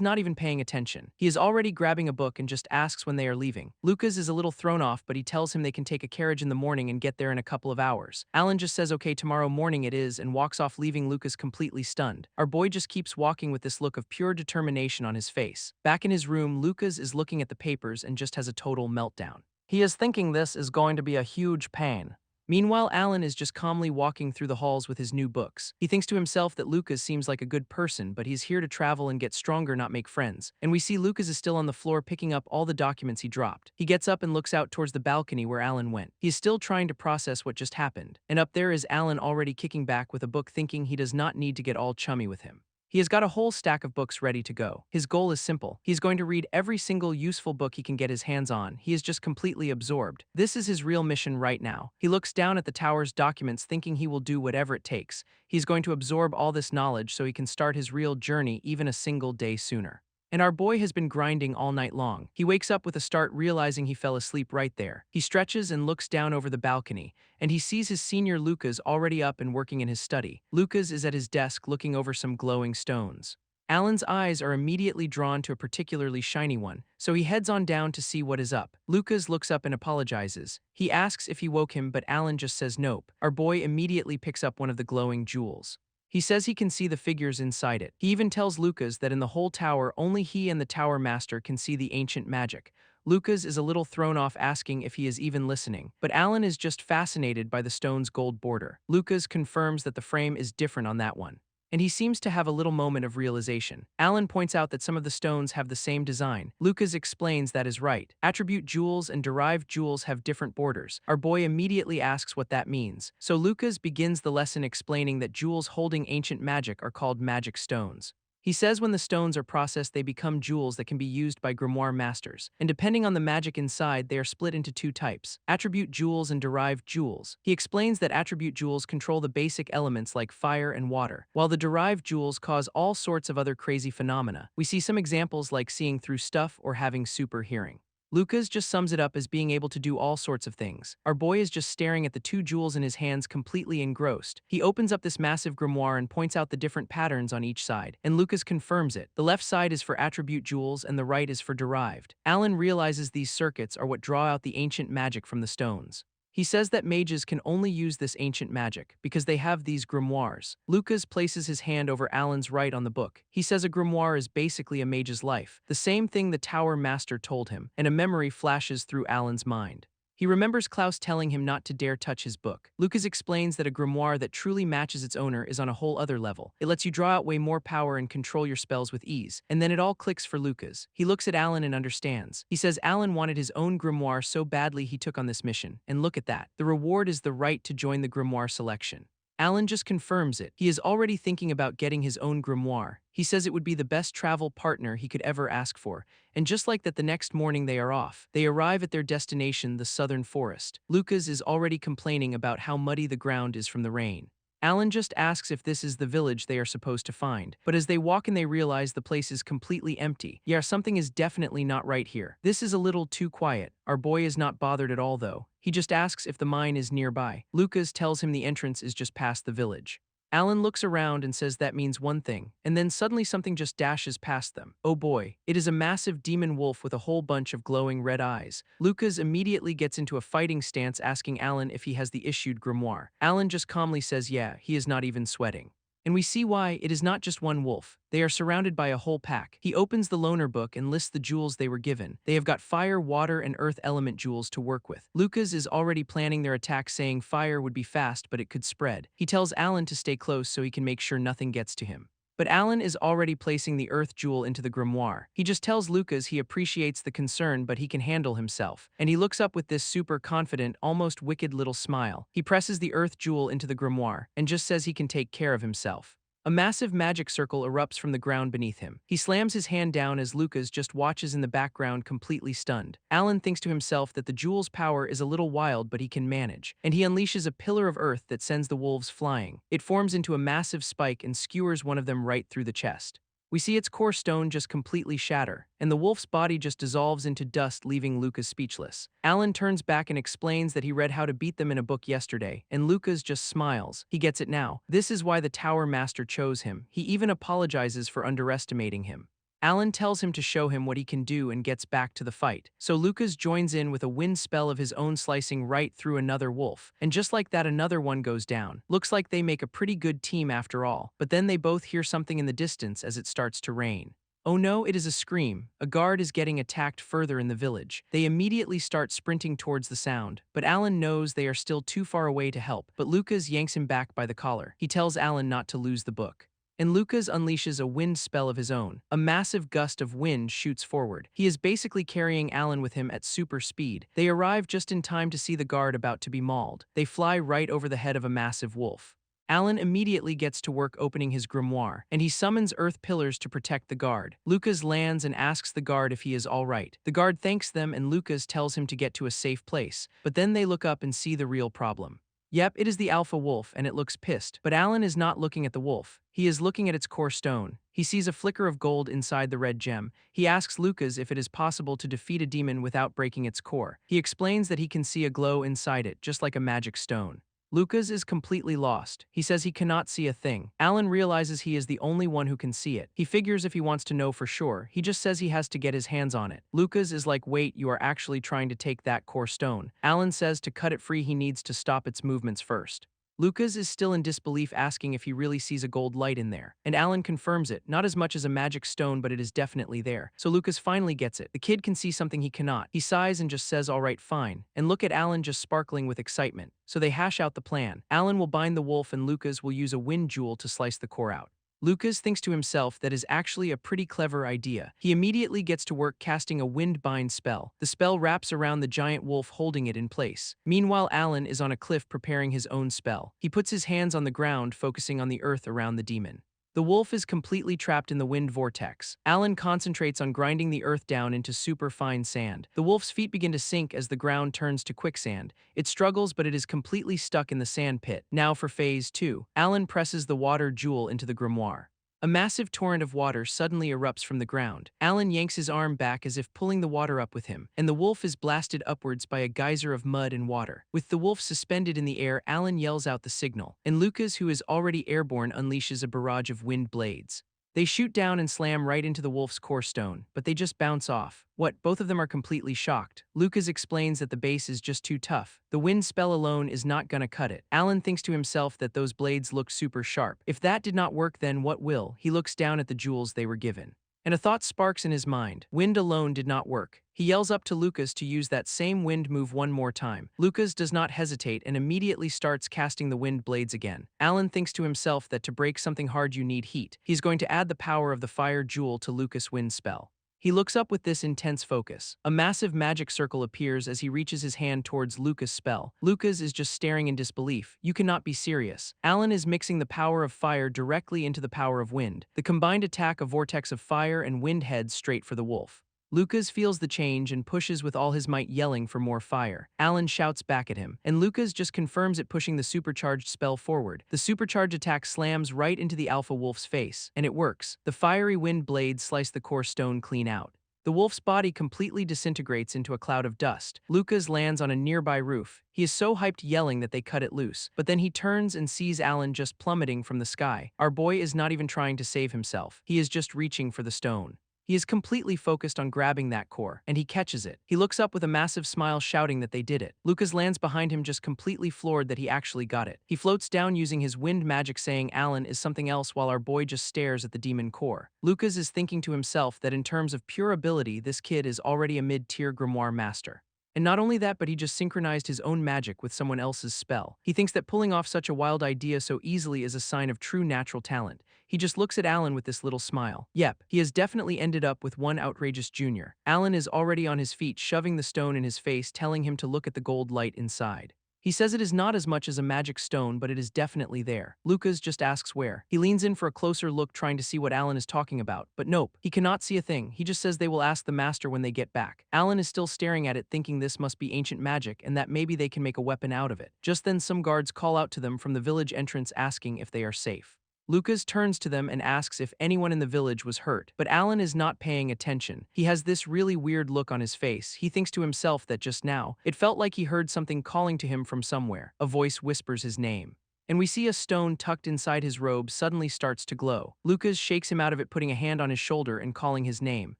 not even paying attention. He is already grabbing a book and just asks when they are leaving. Lucas is a little thrown off, but he tells him they can take a carriage in the morning and get there in a couple of hours. Alan just says okay, tomorrow morning it is, and walks off, leaving Lucas completely stunned. Our boy just keeps walking with this look of pure determination on his face. Back in his room, Lucas is looking at the papers and just has a total meltdown. He is thinking this is going to be a huge pain. Meanwhile, Alan is just calmly walking through the halls with his new books. He thinks to himself that Lucas seems like a good person, but he's here to travel and get stronger, not make friends. And we see Lucas is still on the floor picking up all the documents he dropped. He gets up and looks out towards the balcony where Alan went. He is still trying to process what just happened. And up there is Alan already kicking back with a book, thinking he does not need to get all chummy with him. He has got a whole stack of books ready to go. His goal is simple. He's going to read every single useful book he can get his hands on. He is just completely absorbed. This is his real mission right now. He looks down at the tower's documents, thinking he will do whatever it takes. He's going to absorb all this knowledge so he can start his real journey even a single day sooner. And our boy has been grinding all night long. He wakes up with a start, realizing he fell asleep right there. He stretches and looks down over the balcony, and he sees his senior Lucas already up and working in his study. Lucas is at his desk looking over some glowing stones. Alan's eyes are immediately drawn to a particularly shiny one, so he heads on down to see what is up. Lucas looks up and apologizes. He asks if he woke him, but Alan just says nope. Our boy immediately picks up one of the glowing jewels. He says he can see the figures inside it. He even tells Lucas that in the whole tower, only he and the tower master can see the ancient magic. Lucas is a little thrown off, asking if he is even listening, but Alan is just fascinated by the stone's gold border. Lucas confirms that the frame is different on that one, and he seems to have a little moment of realization. Alan points out that some of the stones have the same design. Lucas explains that is right. Attribute jewels and derived jewels have different borders. Our boy immediately asks what that means. So Lucas begins the lesson explaining that jewels holding ancient magic are called magic stones. He says when the stones are processed, they become jewels that can be used by grimoire masters, and depending on the magic inside, they are split into 2 types, attribute jewels and derived jewels. He explains that attribute jewels control the basic elements like fire and water, while the derived jewels cause all sorts of other crazy phenomena. We see some examples like seeing through stuff or having super hearing. Lucas just sums it up as being able to do all sorts of things. Our boy is just staring at the 2 jewels in his hands, completely engrossed. He opens up this massive grimoire and points out the different patterns on each side, and Lucas confirms it. The left side is for attribute jewels and the right is for derived. Alan realizes these circuits are what draw out the ancient magic from the stones. He says that mages can only use this ancient magic because they have these grimoires. Lucas places his hand over Alan's right on the book. He says a grimoire is basically a mage's life, the same thing the tower master told him, and a memory flashes through Alan's mind. He remembers Klaus telling him not to dare touch his book. Lucas explains that a grimoire that truly matches its owner is on a whole other level. It lets you draw out way more power and control your spells with ease. And then it all clicks for Lucas. He looks at Alan and understands. He says Alan wanted his own grimoire so badly he took on this mission. And look at that. The reward is the right to join the grimoire selection. Alan just confirms it. He is already thinking about getting his own grimoire. He says it would be the best travel partner he could ever ask for. And just like that, the next morning they are off. They arrive at their destination, the Southern Forest. Lucas is already complaining about how muddy the ground is from the rain. Alan just asks if this is the village they are supposed to find, but as they walk in they realize the place is completely empty. Yeah, something is definitely not right here. This is a little too quiet. Our boy is not bothered at all though. He just asks if the mine is nearby. Lucas tells him the entrance is just past the village. Alan looks around and says that means one thing, and then suddenly something just dashes past them. Oh boy, it is a massive demon wolf with a whole bunch of glowing red eyes. Lucas immediately gets into a fighting stance asking Alan if he has the issued grimoire. Alan just calmly says yeah, he is not even sweating. And we see why. It is not just one wolf. They are surrounded by a whole pack. He opens the loner book and lists the jewels they were given. They have got fire, water, and earth element jewels to work with. Lucas is already planning their attack, saying fire would be fast, but it could spread. He tells Alan to stay close so he can make sure nothing gets to him. But Alan is already placing the earth jewel into the grimoire. He just tells Lucas he appreciates the concern but he can handle himself. And he looks up with this super confident, almost wicked little smile. He presses the earth jewel into the grimoire and just says he can take care of himself. A massive magic circle erupts from the ground beneath him. He slams his hand down as Lucas just watches in the background completely stunned. Alan thinks to himself that the jewel's power is a little wild but he can manage, and he unleashes a pillar of earth that sends the wolves flying. It forms into a massive spike and skewers one of them right through the chest. We see its core stone just completely shatter, and the wolf's body just dissolves into dust, leaving Lucas speechless. Alan turns back and explains that he read how to beat them in a book yesterday, and Lucas just smiles. He gets it now. This is why the Tower Master chose him. He even apologizes for underestimating him. Alan tells him to show him what he can do and gets back to the fight. So Lucas joins in with a wind spell of his own, slicing right through another wolf. And just like that, another one goes down. Looks like they make a pretty good team after all. But then they both hear something in the distance as it starts to rain. Oh no, it is a scream. A guard is getting attacked further in the village. They immediately start sprinting towards the sound, but Alan knows they are still too far away to help. But Lucas yanks him back by the collar. He tells Alan not to lose the book. And Lucas unleashes a wind spell of his own. A massive gust of wind shoots forward. He is basically carrying Alan with him at super speed. They arrive just in time to see the guard about to be mauled. They fly right over the head of a massive wolf. Alan immediately gets to work opening his grimoire, and he summons earth pillars to protect the guard. Lucas lands and asks the guard if he is all right. The guard thanks them and Lucas tells him to get to a safe place, but then they look up and see the real problem. Yep, it is the alpha wolf, and it looks pissed. But Alan is not looking at the wolf. He is looking at its core stone. He sees a flicker of gold inside the red gem. He asks Lucas if it is possible to defeat a demon without breaking its core. He explains that he can see a glow inside it, just like a magic stone. Lucas is completely lost. He says he cannot see a thing. Alan realizes he is the only one who can see it. He figures if he wants to know for sure, he just says he has to get his hands on it. Lucas is like, wait, you are actually trying to take that core stone. Alan says to cut it free he needs to stop its movements first. Lucas is still in disbelief, asking if he really sees a gold light in there. And Alan confirms it, not as much as a magic stone, but it is definitely there. So Lucas finally gets it. The kid can see something he cannot. He sighs and just says, all right, fine. And look at Alan just sparkling with excitement. So they hash out the plan. Alan will bind the wolf and Lucas will use a wind jewel to slice the core out. Lucas thinks to himself that is actually a pretty clever idea. He immediately gets to work casting a wind bind spell. The spell wraps around the giant wolf, holding it in place. Meanwhile, Alan is on a cliff preparing his own spell. He puts his hands on the ground, focusing on the earth around the demon. The wolf is completely trapped in the wind vortex. Alan concentrates on grinding the earth down into super fine sand. The wolf's feet begin to sink as the ground turns to quicksand. It struggles, but it is completely stuck in the sand pit. Now for phase 2. Alan presses the water jewel into the grimoire. A massive torrent of water suddenly erupts from the ground. Alan yanks his arm back as if pulling the water up with him, and the wolf is blasted upwards by a geyser of mud and water. With the wolf suspended in the air, Alan yells out the signal, and Lucas, who is already airborne, unleashes a barrage of wind blades. They shoot down and slam right into the wolf's core stone, but they just bounce off. What? Both of them are completely shocked. Lucas explains that the base is just too tough. The wind spell alone is not gonna cut it. Alan thinks to himself that those blades look super sharp. If that did not work, then what will? He looks down at the jewels they were given. And a thought sparks in his mind. Wind alone did not work. He yells up to Lucas to use that same wind move one more time. Lucas does not hesitate and immediately starts casting the wind blades again. Alan thinks to himself that to break something hard you need heat. He's going to add the power of the fire jewel to Lucas' wind spell. He looks up with this intense focus. A massive magic circle appears as he reaches his hand towards Lucas' spell. Lucas is just staring in disbelief. You cannot be serious. Alan is mixing the power of fire directly into the power of wind. The combined attack, a vortex of fire and wind, heads straight for the wolf. Lucas feels the change and pushes with all his might, yelling for more fire. Alan shouts back at him, and Lucas just confirms it, pushing the supercharged spell forward. The supercharged attack slams right into the alpha wolf's face, and it works. The fiery wind blades slice the core stone clean out. The wolf's body completely disintegrates into a cloud of dust. Lucas lands on a nearby roof. He is so hyped, yelling that they cut it loose. But then he turns and sees Alan just plummeting from the sky. Our boy is not even trying to save himself. He is just reaching for the stone. He is completely focused on grabbing that core, and he catches it. He looks up with a massive smile, shouting that they did it. Lucas lands behind him, just completely floored that he actually got it. He floats down using his wind magic, saying Alan is something else, while our boy just stares at the demon core. Lucas is thinking to himself that in terms of pure ability, this kid is already a mid-tier grimoire master. And not only that, but he just synchronized his own magic with someone else's spell. He thinks that pulling off such a wild idea so easily is a sign of true natural talent. He just looks at Alan with this little smile. Yep, he has definitely ended up with one outrageous junior. Alan is already on his feet, shoving the stone in his face, telling him to look at the gold light inside. He says it is not as much as a magic stone, but it is definitely there. Lucas just asks where. He leans in for a closer look, trying to see what Alan is talking about, but nope, he cannot see a thing. He just says they will ask the master when they get back. Alan is still staring at it, thinking this must be ancient magic and that maybe they can make a weapon out of it. Just then some guards call out to them from the village entrance, asking if they are safe. Lucas turns to them and asks if anyone in the village was hurt, but Alan is not paying attention. He has this really weird look on his face. He thinks to himself that just now, it felt like he heard something calling to him from somewhere. A voice whispers his name. And we see a stone tucked inside his robe suddenly starts to glow. Lucas shakes him out of it, putting a hand on his shoulder and calling his name.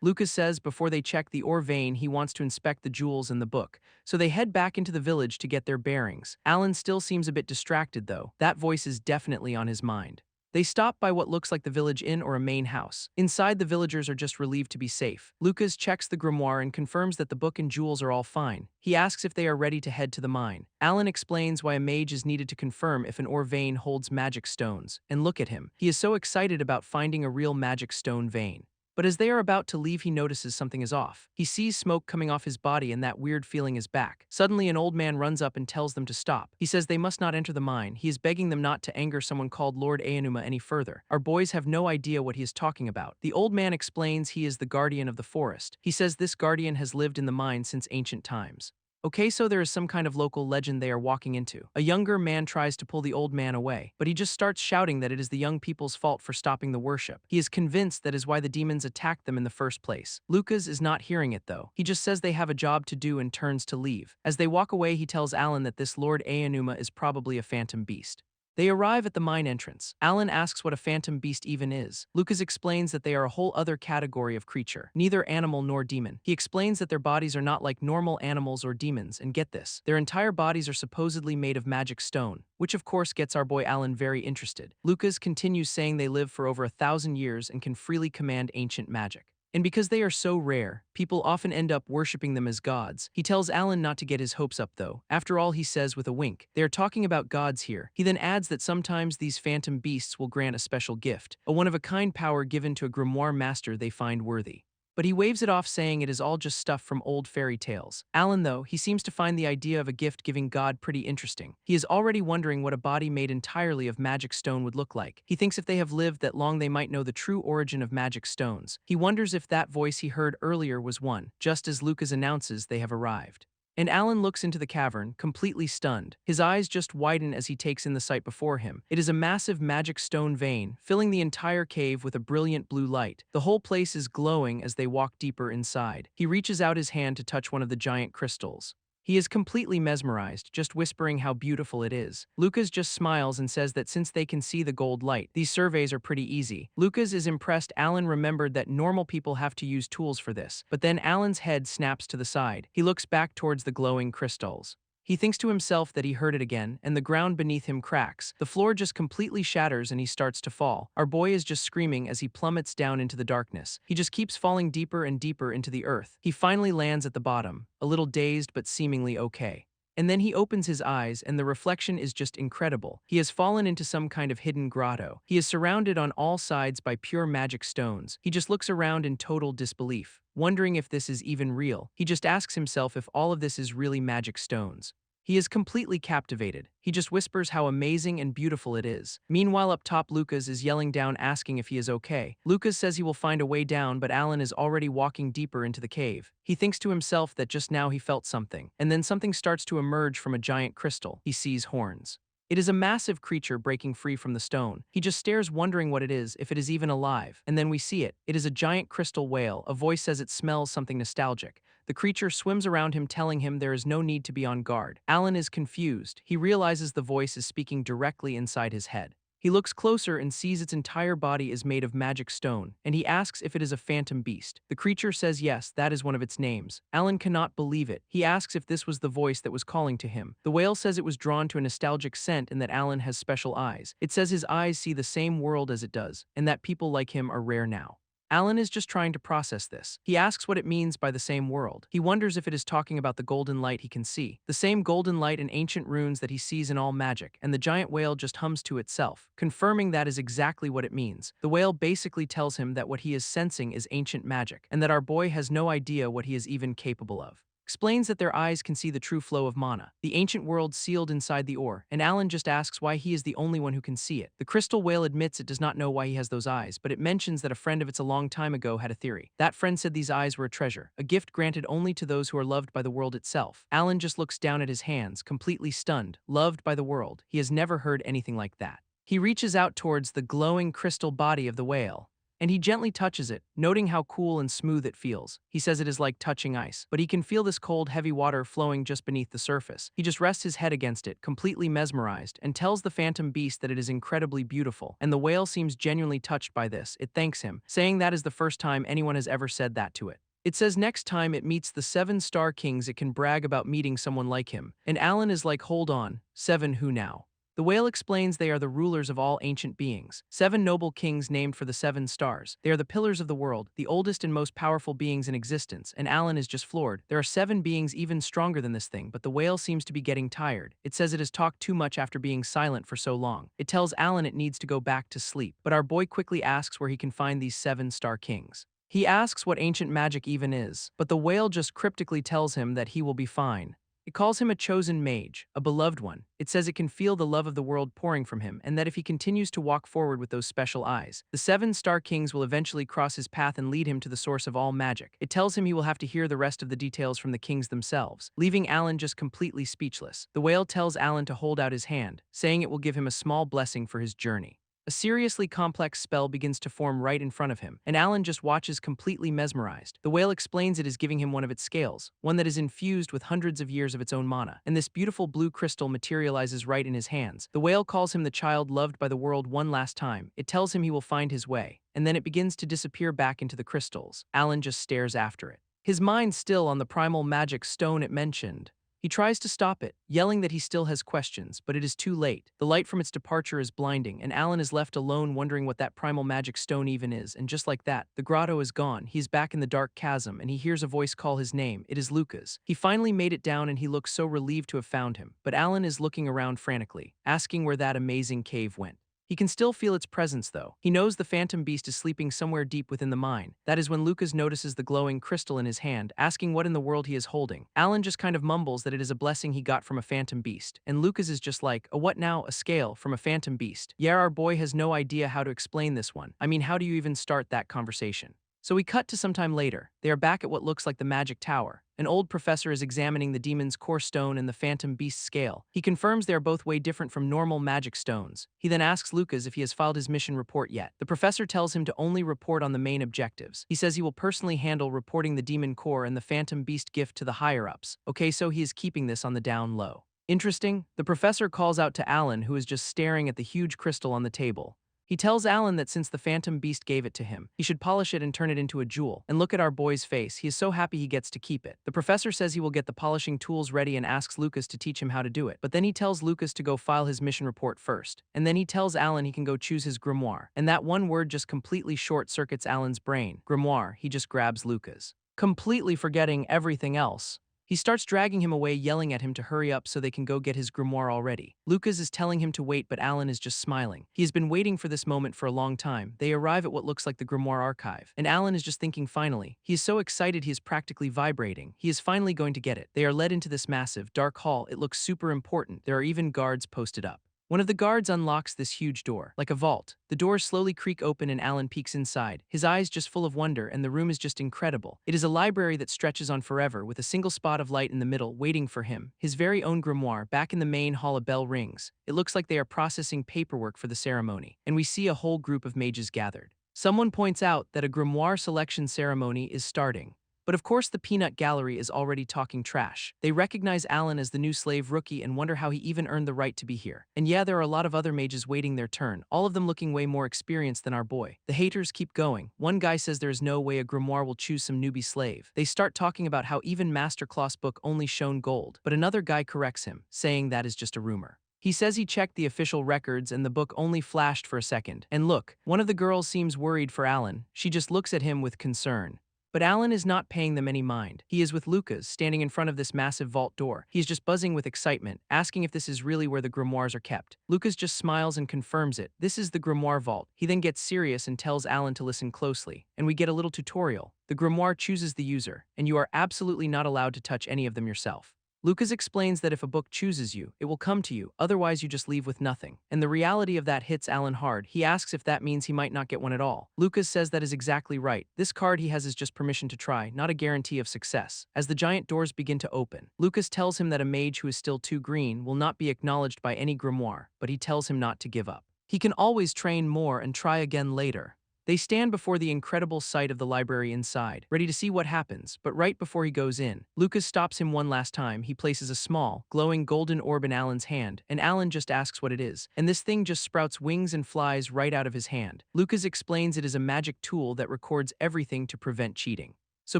Lucas says before they check the ore vein, he wants to inspect the jewels in the book. So they head back into the village to get their bearings. Alan still seems a bit distracted though. That voice is definitely on his mind. They stop by what looks like the village inn or a main house. Inside, the villagers are just relieved to be safe. Lucas checks the grimoire and confirms that the book and jewels are all fine. He asks if they are ready to head to the mine. Alan explains why a mage is needed to confirm if an ore vein holds magic stones. And look at him. He is so excited about finding a real magic stone vein. But as they are about to leave, he notices something is off. He sees smoke coming off his body and that weird feeling is back. Suddenly, an old man runs up and tells them to stop. He says they must not enter the mine. He is begging them not to anger someone called Lord Aonuma any further. Our boys have no idea what he is talking about. The old man explains he is the guardian of the forest. He says this guardian has lived in the mine since ancient times. Okay, so there is some kind of local legend they are walking into. A younger man tries to pull the old man away, but he just starts shouting that it is the young people's fault for stopping the worship. He is convinced that is why the demons attacked them in the first place. Lucas is not hearing it though. He just says they have a job to do and turns to leave. As they walk away, he tells Alan that this Lord Aonuma is probably a phantom beast. They arrive at the mine entrance. Alan asks what a phantom beast even is. Lucas explains that they are a whole other category of creature, neither animal nor demon. He explains that their bodies are not like normal animals or demons, and get this, their entire bodies are supposedly made of magic stone, which of course gets our boy Alan very interested. Lucas continues saying they live for over 1,000 years and can freely command ancient magic. And because they are so rare, people often end up worshipping them as gods. He tells Alan not to get his hopes up though. After all, he says with a wink, they are talking about gods here. He then adds that sometimes these phantom beasts will grant a special gift, a one-of-a-kind power given to a grimoire master they find worthy. But he waves it off, saying it is all just stuff from old fairy tales. Alan, though, he seems to find the idea of a gift-giving god pretty interesting. He is already wondering what a body made entirely of magic stone would look like. He thinks if they have lived that long, they might know the true origin of magic stones. He wonders if that voice he heard earlier was one, just as Lucas announces they have arrived. And Alan looks into the cavern, completely stunned. His eyes just widen as he takes in the sight before him. It is a massive magic stone vein, filling the entire cave with a brilliant blue light. The whole place is glowing as they walk deeper inside. He reaches out his hand to touch one of the giant crystals. He is completely mesmerized, just whispering how beautiful it is. Lucas just smiles and says that since they can see the gold light, these surveys are pretty easy. Lucas is impressed. Alan remembered that normal people have to use tools for this, but then Alan's head snaps to the side. He looks back towards the glowing crystals. He thinks to himself that he heard it again, and the ground beneath him cracks. The floor just completely shatters and he starts to fall. Our boy is just screaming as he plummets down into the darkness. He just keeps falling deeper and deeper into the earth. He finally lands at the bottom, a little dazed but seemingly okay. And then he opens his eyes and the reflection is just incredible. He has fallen into some kind of hidden grotto. He is surrounded on all sides by pure magic stones. He just looks around in total disbelief, wondering if this is even real. He just asks himself if all of this is really magic stones. He is completely captivated. He just whispers how amazing and beautiful it is. Meanwhile, up top, Lucas is yelling down, asking if he is okay. Lucas says he will find a way down, but Alan is already walking deeper into the cave. He thinks to himself that just now he felt something, and then something starts to emerge from a giant crystal. He sees horns. It is a massive creature breaking free from the stone. He just stares, wondering what it is, if it is even alive. And then we see it. It is a giant crystal whale. A voice says it smells something nostalgic. The creature swims around him, telling him there is no need to be on guard. Alan is confused. He realizes the voice is speaking directly inside his head. He looks closer and sees its entire body is made of magic stone, and he asks if it is a phantom beast. The creature says yes, that is one of its names. Alan cannot believe it. He asks if this was the voice that was calling to him. The whale says it was drawn to a nostalgic scent and that Alan has special eyes. It says his eyes see the same world as it does, and that people like him are rare now. Alan is just trying to process this. He asks what it means by the same world. He wonders if it is talking about the golden light he can see. The same golden light and ancient runes that he sees in all magic, and the giant whale just hums to itself, confirming that is exactly what it means. The whale basically tells him that what he is sensing is ancient magic, and that our boy has no idea what he is even capable of. Explains that their eyes can see the true flow of mana, the ancient world sealed inside the ore, and Alan just asks why he is the only one who can see it. The crystal whale admits it does not know why he has those eyes, but it mentions that a friend of its a long time ago had a theory. That friend said these eyes were a treasure, a gift granted only to those who are loved by the world itself. Alan just looks down at his hands, completely stunned. Loved by the world. He has never heard anything like that. He reaches out towards the glowing crystal body of the whale, and he gently touches it, noting how cool and smooth it feels. He says it is like touching ice, but he can feel this cold, heavy water flowing just beneath the surface. He just rests his head against it, completely mesmerized, and tells the phantom beast that it is incredibly beautiful, and the whale seems genuinely touched by this. It thanks him, saying that is the first time anyone has ever said that to it. It says next time it meets the 7-star kings it can brag about meeting someone like him, and Alan is like, hold on, 7 who now? The whale explains they are the rulers of all ancient beings, 7 noble kings named for the 7 stars. They are the pillars of the world, the oldest and most powerful beings in existence, and Alan is just floored. There are 7 beings even stronger than this thing, but the whale seems to be getting tired. It says it has talked too much after being silent for so long. It tells Alan it needs to go back to sleep, but our boy quickly asks where he can find these 7-star kings. He asks what ancient magic even is, but the whale just cryptically tells him that he will be fine. It calls him a chosen mage, a beloved one. It says it can feel the love of the world pouring from him, and that if he continues to walk forward with those special eyes, the 7-star kings will eventually cross his path and lead him to the source of all magic. It tells him he will have to hear the rest of the details from the kings themselves, leaving Alan just completely speechless. The whale tells Alan to hold out his hand, saying it will give him a small blessing for his journey. A seriously complex spell begins to form right in front of him, and Alan just watches completely mesmerized. The whale explains it is giving him one of its scales, one that is infused with hundreds of years of its own mana, and this beautiful blue crystal materializes right in his hands. The whale calls him the child loved by the world one last time. It tells him he will find his way, and then it begins to disappear back into the crystals. Alan just stares after it, his mind still on the primal magic stone it mentioned. He tries to stop it, yelling that he still has questions, but it is too late. The light from its departure is blinding, and Alan is left alone wondering what that primal magic stone even is, and just like that, the grotto is gone. He is back in the dark chasm, and he hears a voice call his name. It is Lucas. He finally made it down, and he looks so relieved to have found him, but Alan is looking around frantically, asking where that amazing cave went. He can still feel its presence, though. He knows the phantom beast is sleeping somewhere deep within the mine. That is when Lucas notices the glowing crystal in his hand, asking what in the world he is holding. Alan just kind of mumbles that it is a blessing he got from a phantom beast, and Lucas is just like, a what now? A scale from a phantom beast? Yeah, our boy has no idea how to explain this one. I mean, how do you even start that conversation? So we cut to some time later. They are back at what looks like the magic tower. An old professor is examining the demon's core stone and the phantom beast scale. He confirms they are both way different from normal magic stones. He then asks Lucas if he has filed his mission report yet. The professor tells him to only report on the main objectives. He says he will personally handle reporting the demon core and the phantom beast gift to the higher-ups. Okay, so he is keeping this on the down low. Interesting. The professor calls out to Alan, who is just staring at the huge crystal on the table. He tells Alan that since the phantom beast gave it to him, he should polish it and turn it into a jewel. And look at our boy's face, he is so happy he gets to keep it. The professor says he will get the polishing tools ready and asks Lucas to teach him how to do it. But then he tells Lucas to go file his mission report first. And then he tells Alan he can go choose his grimoire. And that one word just completely short-circuits Alan's brain. Grimoire, he just grabs Lucas, completely forgetting everything else. He starts dragging him away, yelling at him to hurry up so they can go get his grimoire already. Lucas is telling him to wait, but Alan is just smiling. He has been waiting for this moment for a long time. They arrive at what looks like the grimoire archive, and Alan is just thinking finally. He is so excited he is practically vibrating. He is finally going to get it. They are led into this massive, dark hall. It looks super important. There are even guards posted up. One of the guards unlocks this huge door, like a vault. The doors slowly creak open and Alan peeks inside, his eyes just full of wonder, and the room is just incredible. It is a library that stretches on forever, with a single spot of light in the middle waiting for him. His very own grimoire. Back in the main hall, a bell rings. It looks like they are processing paperwork for the ceremony, and we see a whole group of mages gathered. Someone points out that a grimoire selection ceremony is starting. But of course the peanut gallery is already talking trash. They recognize Alan as the new slave rookie and wonder how he even earned the right to be here. And yeah, there are a lot of other mages waiting their turn, all of them looking way more experienced than our boy. The haters keep going. One guy says there is no way a grimoire will choose some newbie slave. They start talking about how even Master Claw's book only shown gold. But another guy corrects him, saying that is just a rumor. He says he checked the official records and the book only flashed for a second. And look, one of the girls seems worried for Alan. She just looks at him with concern. But Alan is not paying them any mind. He is with Lucas, standing in front of this massive vault door. He is just buzzing with excitement, asking if this is really where the grimoires are kept. Lucas just smiles and confirms it. This is the grimoire vault. He then gets serious and tells Alan to listen closely. And we get a little tutorial. The grimoire chooses the user, and you are absolutely not allowed to touch any of them yourself. Lucas explains that if a book chooses you, it will come to you, otherwise you just leave with nothing. And the reality of that hits Alan hard. He asks if that means he might not get one at all. Lucas says that is exactly right. This card he has is just permission to try, not a guarantee of success. As the giant doors begin to open, Lucas tells him that a mage who is still too green will not be acknowledged by any grimoire, but he tells him not to give up. He can always train more and try again later. They stand before the incredible sight of the library inside, ready to see what happens, but right before he goes in, Lucas stops him one last time. He places a small, glowing golden orb in Alan's hand, and Alan just asks what it is, and this thing just sprouts wings and flies right out of his hand. Lucas explains it is a magic tool that records everything to prevent cheating. So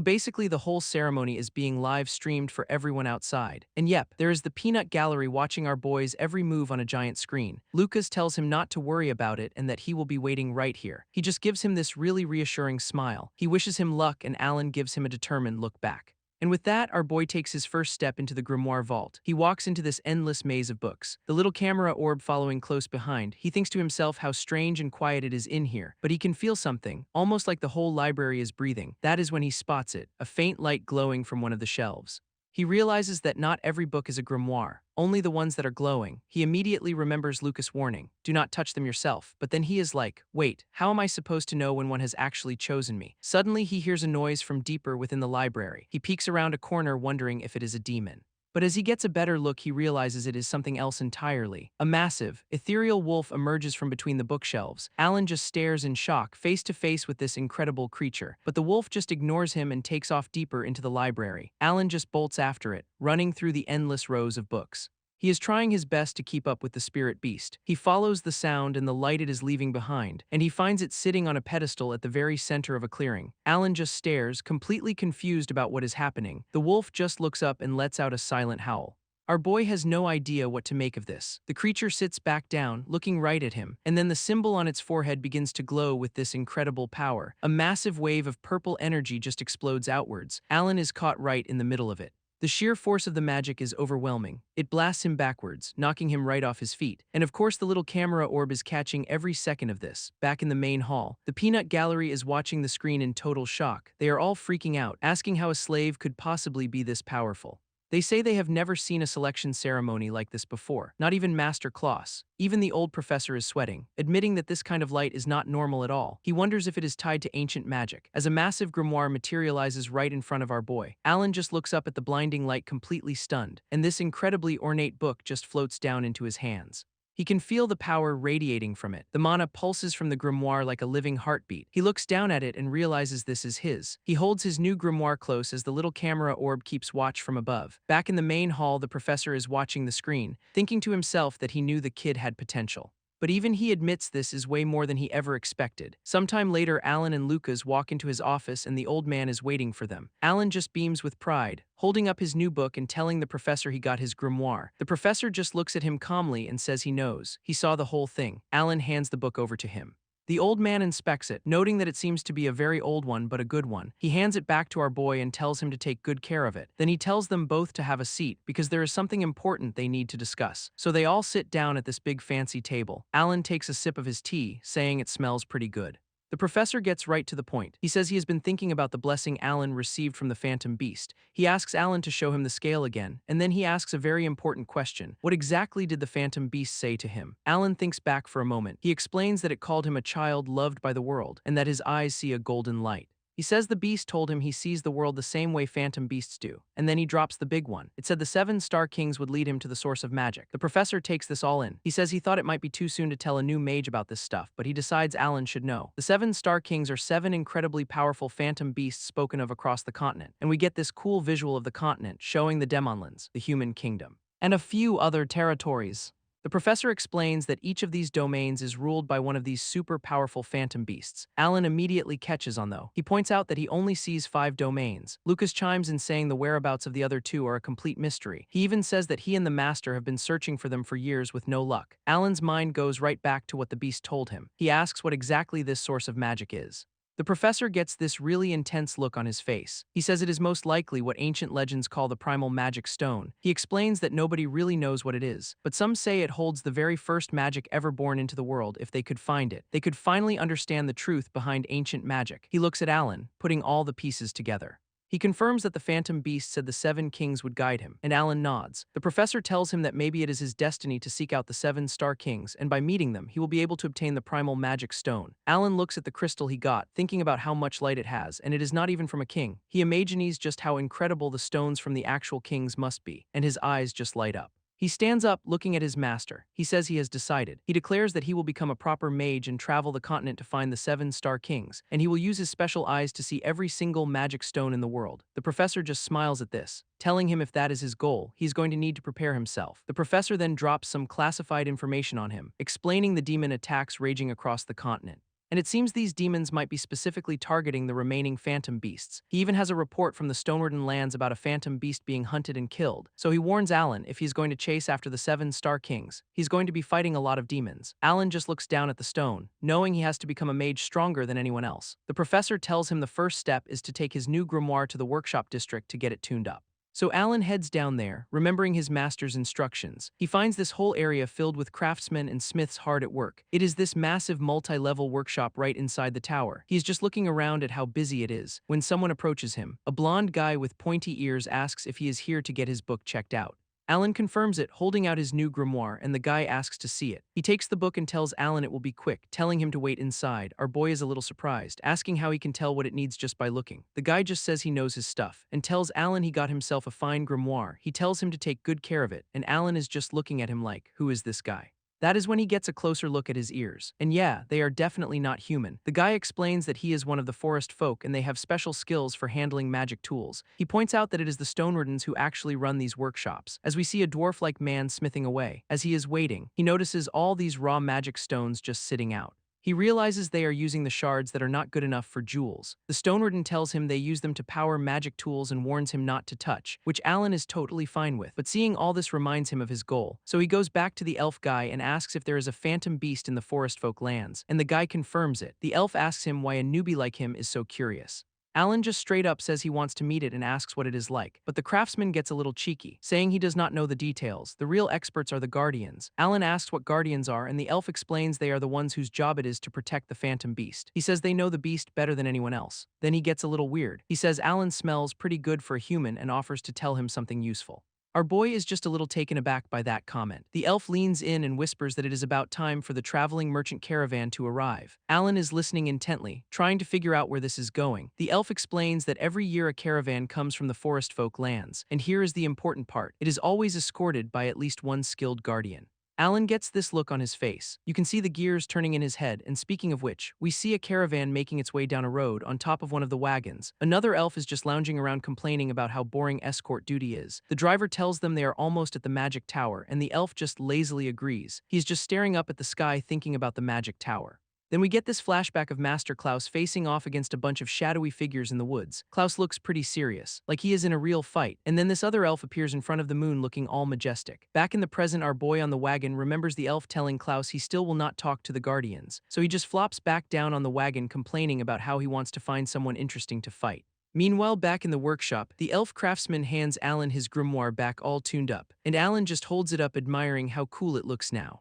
basically the whole ceremony is being live streamed for everyone outside. And yep, there is the peanut gallery watching our boy's every move on a giant screen. Lucas tells him not to worry about it and that he will be waiting right here. He just gives him this really reassuring smile. He wishes him luck and Alan gives him a determined look back. And with that, our boy takes his first step into the grimoire vault. He walks into this endless maze of books, the little camera orb following close behind. He thinks to himself how strange and quiet it is in here, but he can feel something, almost like the whole library is breathing. That is when he spots it, a faint light glowing from one of the shelves. He realizes that not every book is a grimoire, only the ones that are glowing. He immediately remembers Lucas' warning, do not touch them yourself, but then he is like, wait, how am I supposed to know when one has actually chosen me? Suddenly he hears a noise from deeper within the library. He peeks around a corner wondering if it is a demon. But as he gets a better look, he realizes it is something else entirely. A massive, ethereal wolf emerges from between the bookshelves. Alan just stares in shock, face to face with this incredible creature. But the wolf just ignores him and takes off deeper into the library. Alan just bolts after it, running through the endless rows of books. He is trying his best to keep up with the spirit beast. He follows the sound and the light it is leaving behind, and he finds it sitting on a pedestal at the very center of a clearing. Alan just stares, completely confused about what is happening. The wolf just looks up and lets out a silent howl. Our boy has no idea what to make of this. The creature sits back down, looking right at him, and then the symbol on its forehead begins to glow with this incredible power. A massive wave of purple energy just explodes outwards. Alan is caught right in the middle of it. The sheer force of the magic is overwhelming. It blasts him backwards, knocking him right off his feet. And of course the little camera orb is catching every second of this. Back in the main hall, the peanut gallery is watching the screen in total shock. They are all freaking out, asking how a slave could possibly be this powerful. They say they have never seen a selection ceremony like this before, not even Master Claus. Even the old professor is sweating, admitting that this kind of light is not normal at all. He wonders if it is tied to ancient magic. As a massive grimoire materializes right in front of our boy, Alan just looks up at the blinding light completely stunned, and this incredibly ornate book just floats down into his hands. He can feel the power radiating from it. The mana pulses from the grimoire like a living heartbeat. He looks down at it and realizes this is his. He holds his new grimoire close as the little camera orb keeps watch from above. Back in the main hall, the professor is watching the screen, thinking to himself that he knew the kid had potential. But even he admits this is way more than he ever expected. Sometime later, Alan and Lucas walk into his office and the old man is waiting for them. Alan just beams with pride, holding up his new book and telling the professor he got his grimoire. The professor just looks at him calmly and says he knows. He saw the whole thing. Alan hands the book over to him. The old man inspects it, noting that it seems to be a very old one but a good one. He hands it back to our boy and tells him to take good care of it. Then he tells them both to have a seat because there is something important they need to discuss. So they all sit down at this big fancy table. Alan takes a sip of his tea, saying it smells pretty good. The professor gets right to the point. He says he has been thinking about the blessing Alan received from the Phantom Beast. He asks Alan to show him the scale again, and then he asks a very important question. What exactly did the Phantom Beast say to him? Alan thinks back for a moment. He explains that it called him a child loved by the world, and that his eyes see a golden light. He says the beast told him he sees the world the same way phantom beasts do, and then he drops the big one. It said the 7 Star Kings would lead him to the source of magic. The professor takes this all in. He says he thought it might be too soon to tell a new mage about this stuff, but he decides Alan should know. The 7 Star Kings are 7 incredibly powerful phantom beasts spoken of across the continent, and we get this cool visual of the continent showing the Demonlands, the human kingdom, and a few other territories. The professor explains that each of these domains is ruled by one of these super powerful phantom beasts. Alan immediately catches on though. He points out that he only sees 5 domains. Lucas chimes in saying the whereabouts of the other 2 are a complete mystery. He even says that he and the master have been searching for them for years with no luck. Alan's mind goes right back to what the beast told him. He asks what exactly this source of magic is. The professor gets this really intense look on his face. He says it is most likely what ancient legends call the primal magic stone. He explains that nobody really knows what it is, but some say it holds the very first magic ever born into the world. If they could find it, they could finally understand the truth behind ancient magic. He looks at Alan, putting all the pieces together. He confirms that the Phantom Beast said the 7 Kings would guide him, and Alan nods. The professor tells him that maybe it is his destiny to seek out the 7 Star Kings, and by meeting them, he will be able to obtain the primal magic stone. Alan looks at the crystal he got, thinking about how much light it has, and it is not even from a king. He imagines just how incredible the stones from the actual kings must be, and his eyes just light up. He stands up, looking at his master. He says he has decided. He declares that he will become a proper mage and travel the continent to find the 7 Star Kings, and he will use his special eyes to see every single magic stone in the world. The professor just smiles at this, telling him if that is his goal, he's going to need to prepare himself. The professor then drops some classified information on him, explaining the demon attacks raging across the continent. And it seems these demons might be specifically targeting the remaining phantom beasts. He even has a report from the Stonewarden lands about a phantom beast being hunted and killed, so he warns Alan if he's going to chase after the 7 Star Kings, he's going to be fighting a lot of demons. Alan just looks down at the stone, knowing he has to become a mage stronger than anyone else. The professor tells him the first step is to take his new grimoire to the workshop district to get it tuned up. So Alan heads down there, remembering his master's instructions. He finds this whole area filled with craftsmen and smiths hard at work. It is this massive multi-level workshop right inside the tower. He's just looking around at how busy it is when someone approaches him. A blonde guy with pointy ears asks if he is here to get his book checked out. Alan confirms it, holding out his new grimoire, and the guy asks to see it. He takes the book and tells Alan it will be quick, telling him to wait inside. Our boy is a little surprised, asking how he can tell what it needs just by looking. The guy just says he knows his stuff, and tells Alan he got himself a fine grimoire. He tells him to take good care of it, and Alan is just looking at him like, who is this guy? That is when he gets a closer look at his ears. And yeah, they are definitely not human. The guy explains that he is one of the forest folk and they have special skills for handling magic tools. He points out that it is the Stonewardens who actually run these workshops. As we see a dwarf-like man smithing away. As he is waiting, he notices all these raw magic stones just sitting out. He realizes they are using the shards that are not good enough for jewels. The Stonewarden tells him they use them to power magic tools and warns him not to touch, which Alan is totally fine with. But seeing all this reminds him of his goal. So he goes back to the elf guy and asks if there is a phantom beast in the forest folk lands, and the guy confirms it. The elf asks him why a newbie like him is so curious. Alan just straight up says he wants to meet it and asks what it is like, but the craftsman gets a little cheeky, saying he does not know the details. The real experts are the guardians. Alan asks what guardians are, and the elf explains they are the ones whose job it is to protect the phantom beast. He says they know the beast better than anyone else. Then he gets a little weird. He says Alan smells pretty good for a human and offers to tell him something useful. Our boy is just a little taken aback by that comment. The elf leans in and whispers that it is about time for the traveling merchant caravan to arrive. Alan is listening intently, trying to figure out where this is going. The elf explains that every year a caravan comes from the forest folk lands, and here is the important part. It is always escorted by at least one skilled guardian. Alan gets this look on his face. You can see the gears turning in his head, and speaking of which, we see a caravan making its way down a road on top of one of the wagons. Another elf is just lounging around complaining about how boring escort duty is. The driver tells them they are almost at the magic tower, and the elf just lazily agrees. He's just staring up at the sky thinking about the magic tower. Then we get this flashback of Master Klaus facing off against a bunch of shadowy figures in the woods. Klaus looks pretty serious, like he is in a real fight, and then this other elf appears in front of the moon looking all majestic. Back in the present, our boy on the wagon remembers the elf telling Klaus he still will not talk to the guardians, so he just flops back down on the wagon complaining about how he wants to find someone interesting to fight. Meanwhile, back in the workshop, the elf craftsman hands Alan his grimoire back all tuned up, and Alan just holds it up admiring how cool it looks now.